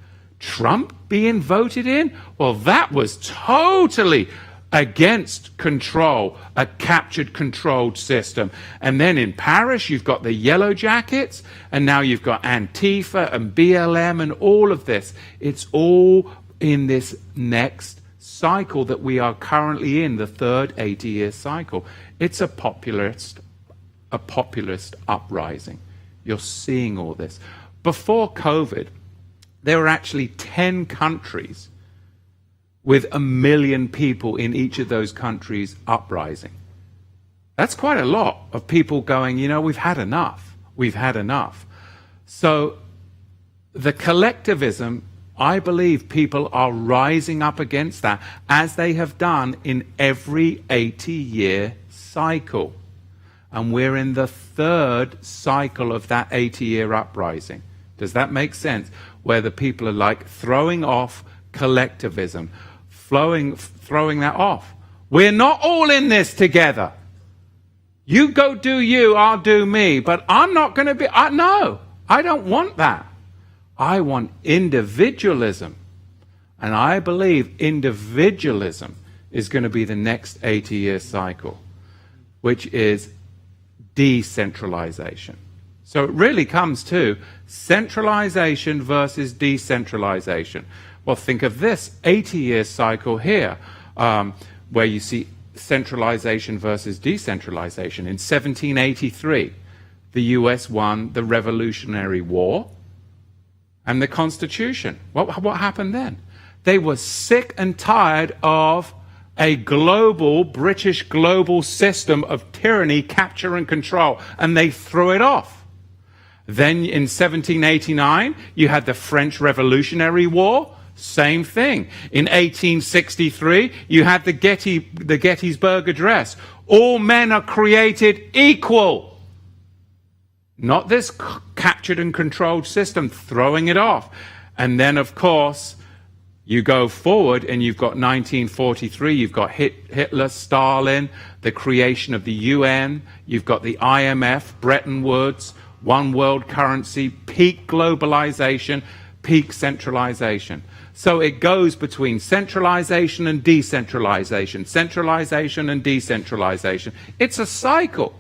being voted in? Well, that was totally against control, a captured, controlled system. And then in Paris, you've got the Yellow Jackets, and now you've got Antifa and BLM and all of this. It's all in this next cycle that we are currently in, the third 80-year cycle. It's a populist uprising. You're seeing all this. Before COVID, there were actually 10 countries with 1 million people in each of those countries uprising. That's quite a lot of people going, you know, we've had enough. We've had enough. So the collectivism, I believe people are rising up against that, as they have done in every 80-year cycle. And we're in the third cycle of that 80-year uprising. Does that make sense? Where the people are like throwing off collectivism, throwing that off. We're not all in this together. You go do you, I'll do me, but I'm not going to be, no, I don't want that. I want individualism. And I believe individualism is going to be the next 80-year cycle, which is decentralization. So it really comes to centralization versus decentralization. Well, think of this 80-year cycle here, where you see centralization versus decentralization. In 1783, the US won the Revolutionary War and the Constitution. What happened then? They were sick and tired of a British global system of tyranny, capture and control, and they threw it off. Then in 1789, you had the French Revolutionary War, same thing. In 1863, you had the Gettysburg Address. All men are created equal. Not this captured and controlled system, throwing it off. And then, of course, you go forward and you've got 1943, you've got Hitler, Stalin, the creation of the UN, you've got the IMF, Bretton Woods, one world currency, peak globalization, peak centralization. So it goes between centralization and decentralization, centralization and decentralization. It's a cycle,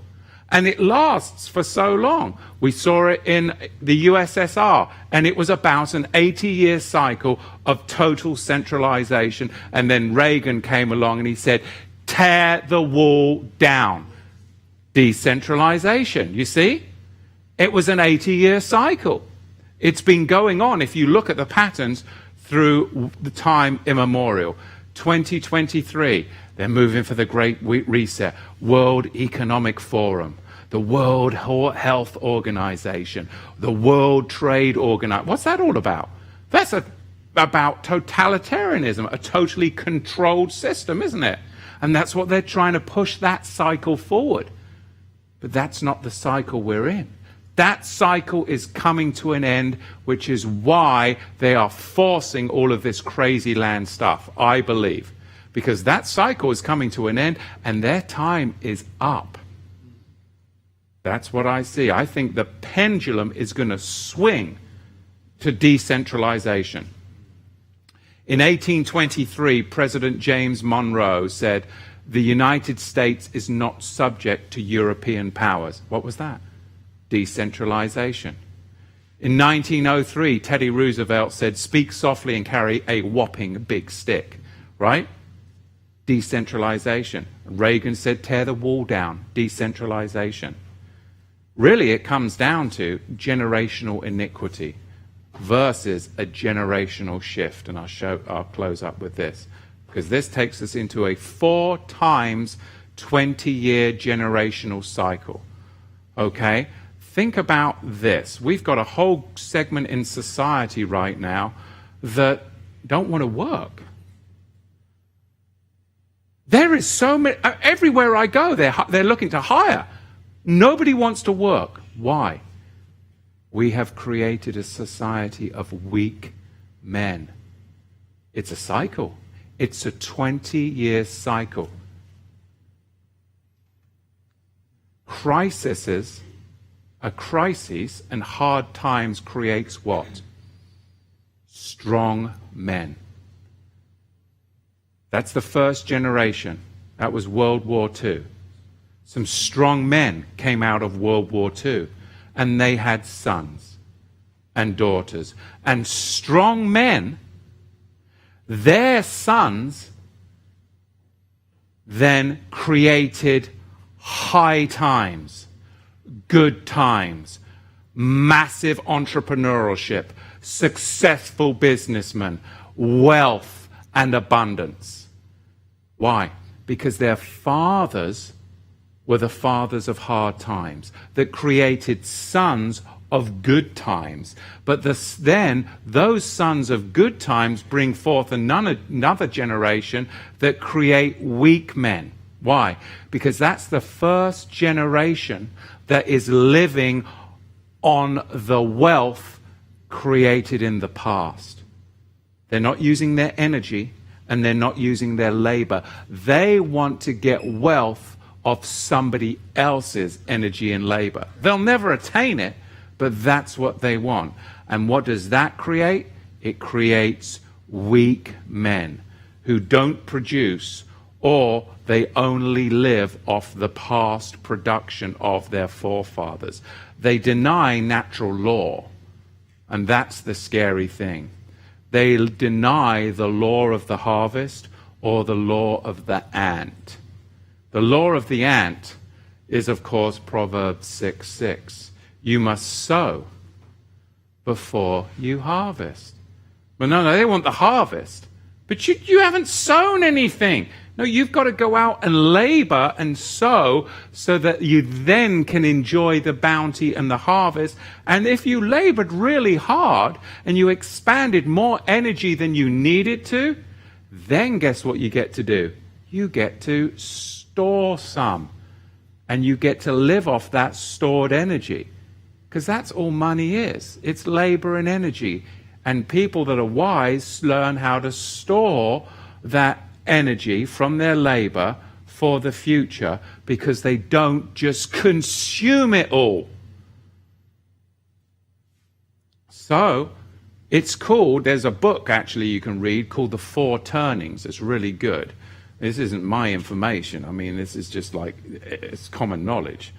and it lasts for so long. We saw it in the USSR, and it was about an 80-year cycle of total centralization. And then Reagan came along and he said, tear the wall down. Decentralization, you see? It was an 80-year cycle. It's been going on, if you look at the patterns, through the time immemorial. 2023, they're moving for the Great Reset, World Economic Forum, the World Health Organization, the World Trade Organization. What's that all about? That's about totalitarianism, a totally controlled system, isn't it? And that's what they're trying to push that cycle forward. But that's not the cycle we're in. That cycle is coming to an end, which is why they are forcing all of this crazy land stuff, I believe. Because that cycle is coming to an end and their time is up. That's what I see. I think the pendulum is going to swing to decentralization. In 1823, President James Monroe said, "The United States is not subject to European powers." What was that? Decentralization. In 1903, Teddy Roosevelt said, "Speak softly and carry a whopping big stick." Right? Decentralization. Reagan said, "Tear the wall down." Decentralization. Really, it comes down to generational iniquity versus a generational shift. And I'll close up with this. because this takes us into a 4 times 20-year generational cycle. Okay? Think about this. We've got a whole segment in society right now that don't want to work. There is so many, everywhere I go, they're looking to hire. Nobody wants to work. Why? We have created a society of weak men. It's a cycle. It's a 20-year cycle. A crisis and hard times creates what? Strong men. That's the first generation. That was World War II. Some strong men came out of World War II, and they had sons and daughters. And strong men, their sons, then created high times, good times, massive entrepreneurship, successful businessmen, wealth and abundance. Why? Because their fathers were the fathers of hard times that created sons of good times. But then those sons of good times bring forth another generation that create weak men. Why? Because that's the first generation that is living on the wealth created in the past. They're not using their energy and they're not using their labor. They want to get wealth of somebody else's energy and labor. They'll never attain it, but that's what they want. And what does that create? It creates weak men who don't produce, or they only live off the past production of their forefathers. They deny natural law, and that's the scary thing. They deny the law of the harvest or the law of the ant. The law of the ant is, of course, Proverbs 6:6. You must sow before you harvest. But no, they want the harvest. But you haven't sown anything. No, you've got to go out and labor and sow so that you then can enjoy the bounty and the harvest. And if you labored really hard and you expanded more energy than you needed to, then guess what you get to do? You get to store some. And you get to live off that stored energy. Because that's all money is. It's labor and energy. And people that are wise learn how to store that energy from their labor for the future, because they don't just consume it all. So it's called, there's a book actually you can read called The Four Turnings. It's really good. This isn't my information. I mean, this is just like, it's common knowledge.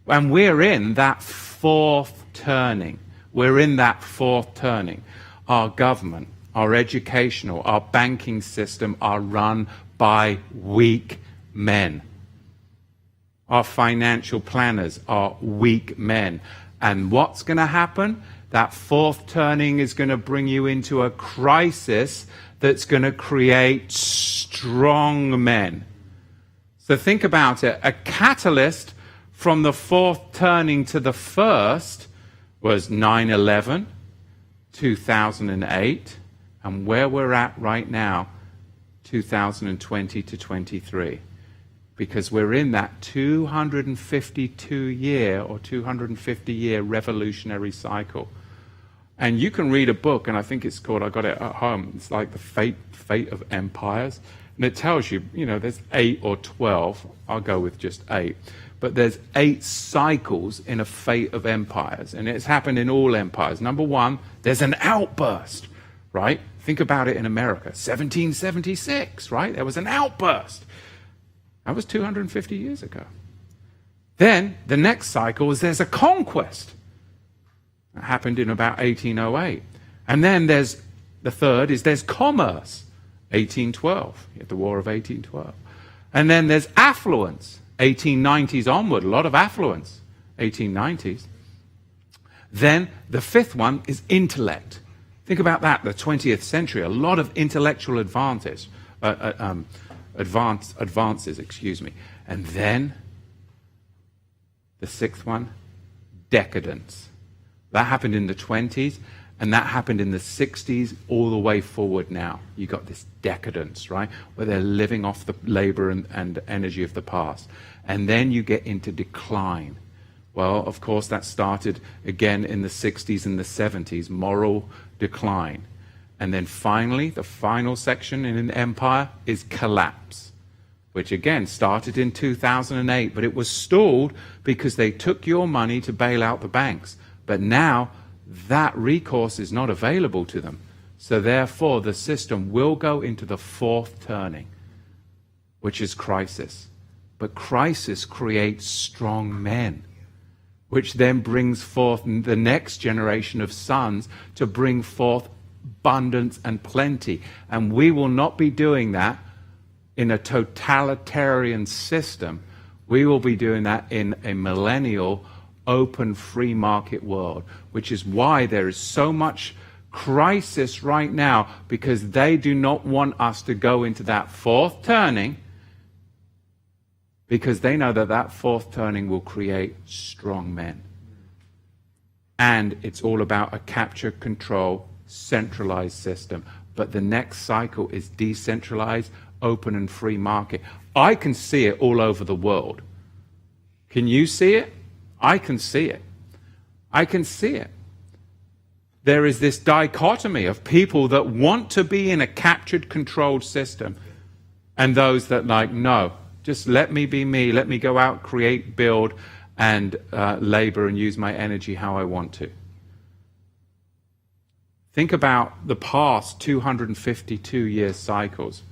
And we're in that fourth turning. We're in that fourth turning. Our government, our educational, our banking system are run by weak men. Our financial planners are weak men. And what's going to happen? That fourth turning is going to bring you into a crisis that's going to create strong men. So think about it. A catalyst from the fourth turning to the first was 9/11, 2008, and where we're at right now, 2020 to 23. Because we're in that 252-year or 250-year revolutionary cycle. And you can read a book, and I think it's called, I got it at home, it's like The Fate of Empires. And it tells you, there's 8 or 12, I'll go with just 8. But there's 8 cycles in a fate of empires, and it's happened in all empires. Number 1, there's an outburst, right? Think about it in America, 1776, right? There was an outburst. That was 250 years ago. Then the next cycle is there's a conquest. That happened in about 1808. And then there's the third is there's commerce, 1812, you had the War of 1812. And then there's affluence, 1890s onward, a lot of affluence, 1890s. Then the fifth one is intellect. Think about that, the 20th century, a lot of intellectual advances. advances, excuse me. And then the sixth one, decadence. That happened in the 20s, and that happened in the 60s all the way forward now. You got this decadence, right, where they're living off the labor and energy of the past. And then you get into decline. Well, of course, that started again in the 60s and the 70s, moral decline. And then finally, the final section in an empire is collapse, which again started in 2008, but it was stalled because they took your money to bail out the banks. But now that recourse is not available to them. So therefore, the system will go into the fourth turning, which is crisis. But crisis creates strong men, which then brings forth the next generation of sons to bring forth abundance and plenty. And we will not be doing that in a totalitarian system. We will be doing that in a millennial, open, free market world, which is why there is so much crisis right now, because they do not want us to go into that fourth turning, because they know that that fourth turning will create strong men. And it's all about a capture, control, centralized system. But the next cycle is decentralized, open and free market. I can see it all over the world. Can you see it? I can see it. I can see it. There is this dichotomy of people that want to be in a captured, controlled system, and those that like, no, just let me be me, let me go out, create, build, and labor and use my energy how I want to. Think about the past 252-year cycles.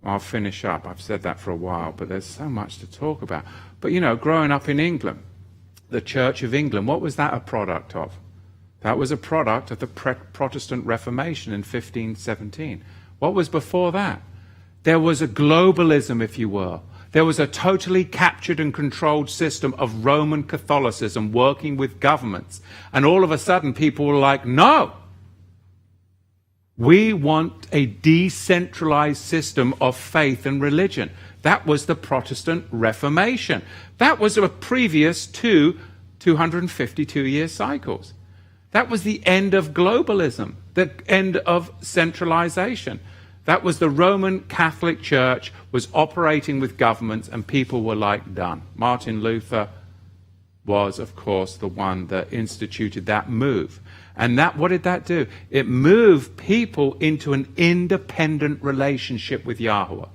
I'll finish up. I've said that for a while, but there's so much to talk about. But, you know, growing up in England, the Church of England, what was that a product of? That was a product of the Protestant Reformation in 1517. What was before that? There was a globalism, if you will. There was a totally captured and controlled system of Roman Catholicism working with governments. And all of a sudden, people were like, no! We want a decentralized system of faith and religion. That was the Protestant Reformation. That was a previous to 252-year cycles. That was the end of globalism, the end of centralization. That was the Roman Catholic Church was operating with governments, and people were like, done. Martin Luther was, of course, the one that instituted that move. And that, what did that do? It moved people into an independent relationship with Yahweh.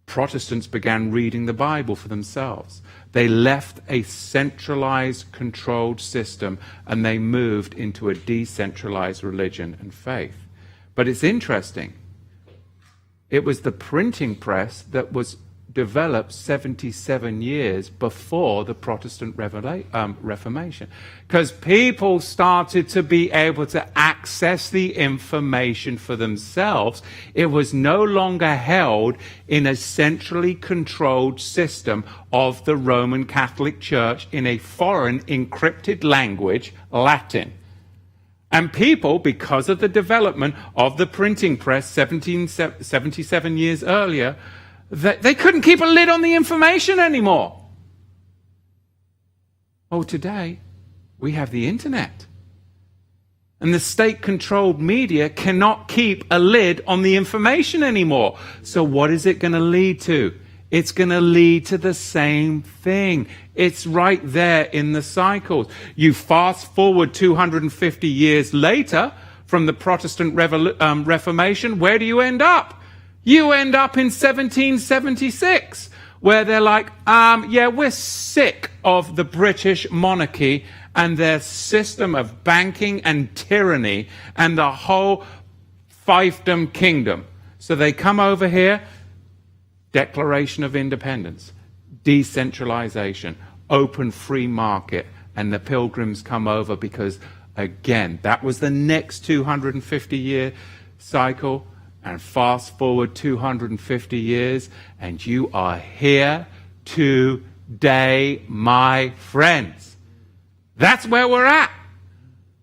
Protestants began reading the Bible for themselves. They left a centralized, controlled system, and they moved into a decentralized religion and faith. But it's interesting. It was the printing press that was developed 77 years before the Protestant Reformation. Because people started to be able to access the information for themselves. It was no longer held in a centrally controlled system of the Roman Catholic Church in a foreign encrypted language, Latin. And people, because of the development of the printing press 77 years earlier, they couldn't keep a lid on the information anymore. Oh, today, we have the internet. And the state-controlled media cannot keep a lid on the information anymore. So what is it going to lead to? It's going to lead to the same thing. It's right there in the cycles. You fast forward 250 years later from the Protestant Reformation, where do you end up? You end up in 1776, where they're like, yeah, we're sick of the British monarchy and their system of banking and tyranny and the whole fiefdom kingdom. So they come over here, Declaration of Independence, decentralization, open free market, and the pilgrims come over because, again, that was the next 250-year cycle. And fast forward 250 years, and you are here today, my friends. That's where we're at.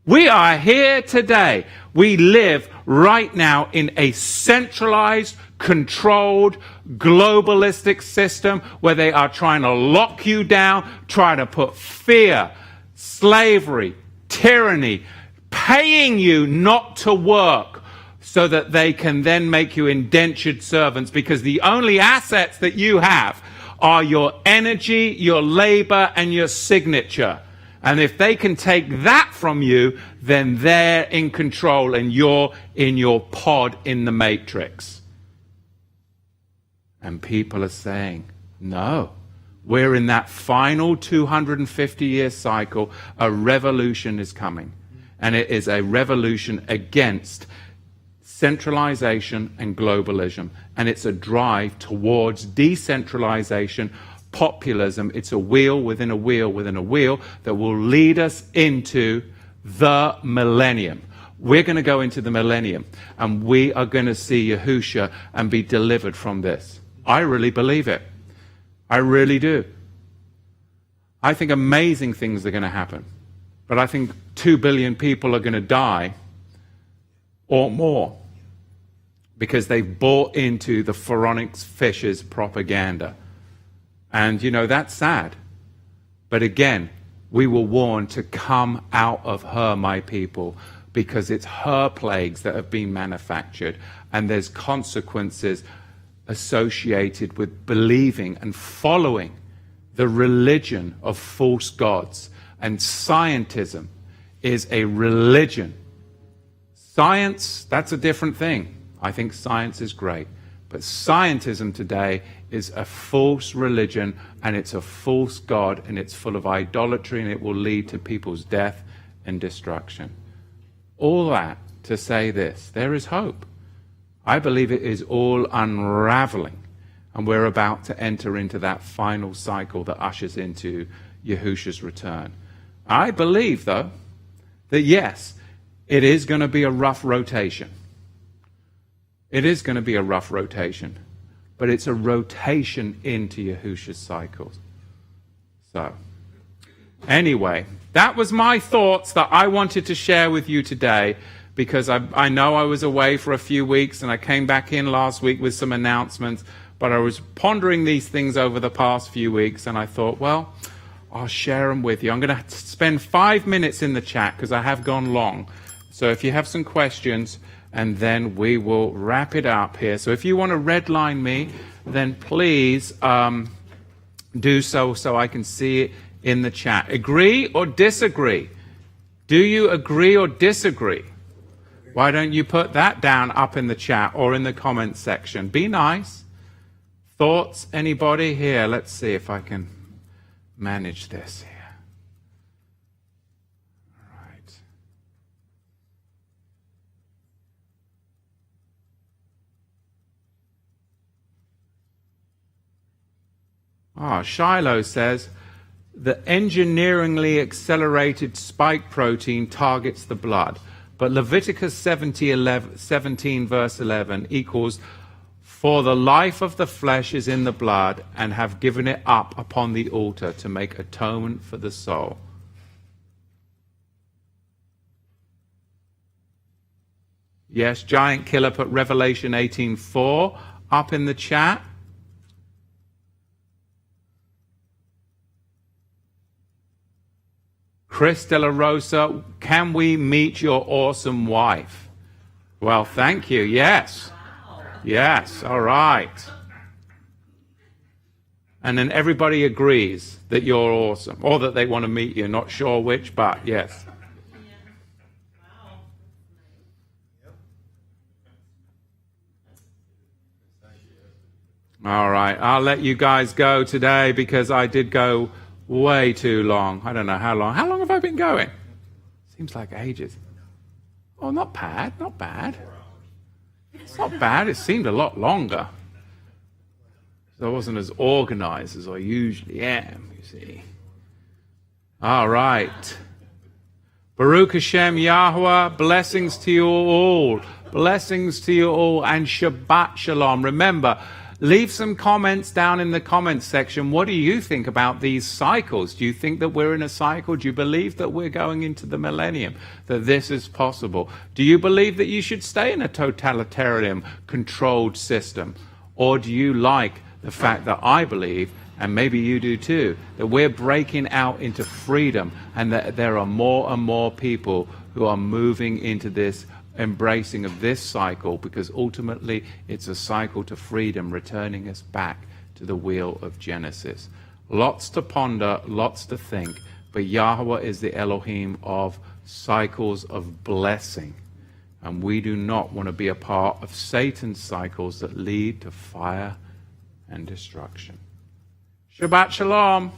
We are here today. We live right now in a centralized, controlled, globalistic system where they are trying to lock you down, trying to put fear, slavery, tyranny, paying you not to work so that they can then make you indentured servants, because the only assets that you have are your energy, your labor, and your signature. And if they can take that from you, then they're in control and you're in your pod in the matrix. And people are saying, no, we're in that final 250-year cycle. A revolution is coming. And it is a revolution against centralization and globalism. And it's a drive towards decentralization, populism. It's a wheel within a wheel within a wheel that will lead us into the millennium. We're going to go into the millennium and we are going to see Yahusha and be delivered from this. I really believe it. I really do. I think amazing things are going to happen. But I think 2 billion people are going to die or more because they've bought into the pharaonic fish's propaganda. And, you know, that's sad. But again, we were warned to come out of her, my people, because it's her plagues that have been manufactured. And there's consequences associated with believing and following the religion of false gods. And scientism is a religion. Science, that's a different thing. I think science is great. But scientism today is a false religion, and it's a false god, and it's full of idolatry, and it will lead to people's death and destruction. All that to say this, there is hope. I believe it is all unraveling, and we're about to enter into that final cycle that ushers into Yahusha's return. I believe, though, that yes, it is going to be a rough rotation. It is going to be a rough rotation, but it's a rotation into Yahusha's cycles. So, anyway, that was my thoughts that I wanted to share with you today, because I know I was away for a few weeks and I came back in last week with some announcements, but I was pondering these things over the past few weeks and I thought, well, I'll share them with you. I'm going to spend 5 minutes in the chat because I have gone long. So if you have some questions, and then we will wrap it up here. So if you want to redline me, then please do so I can see it in the chat. Agree or disagree? Do you agree or disagree? Why don't you put that down up in the chat or in the comments section? Be nice. Thoughts? Anybody here? Let's see if I can manage this here. Shiloh says, the engineeringly accelerated spike protein targets the blood, but Leviticus 17 verse 11 equals, for the life of the flesh is in the blood, and have given it up upon the altar to make atonement for the soul. Yes, Giant Killer put Revelation 18:4 up in the chat. Chris De La Rosa, can we meet your awesome wife? Well, thank you. Yes. Yes. All right. And then everybody agrees that you're awesome, or that they want to meet you. Not sure which, but yes. All right. I'll let you guys go today because I did go way too long. I don't know how long. How long have I been going? Seems like ages. Oh, not bad. Not bad. It's not bad. It seemed a lot longer. I wasn't as organized as I usually am, you see. All right. Baruch Hashem Yahweh, blessings to you all. Blessings to you all, and Shabbat Shalom. Remember, Leave some comments down in the comments section. What do you think about these cycles? Do you think that we're in a cycle? Do you believe that we're going into the millennium, that this is possible? Do you believe that you should stay in a totalitarian controlled system? Or do you like the fact that I believe, and maybe you do too, that we're breaking out into freedom and that there are more and more people who are moving into this embracing of this cycle, because ultimately it's a cycle to freedom, returning us back to the wheel of Genesis. Lots to ponder, lots to think, but Yahweh is the Elohim of cycles of blessing, and we do not want to be a part of Satan's cycles that lead to fire and destruction. Shabbat Shalom.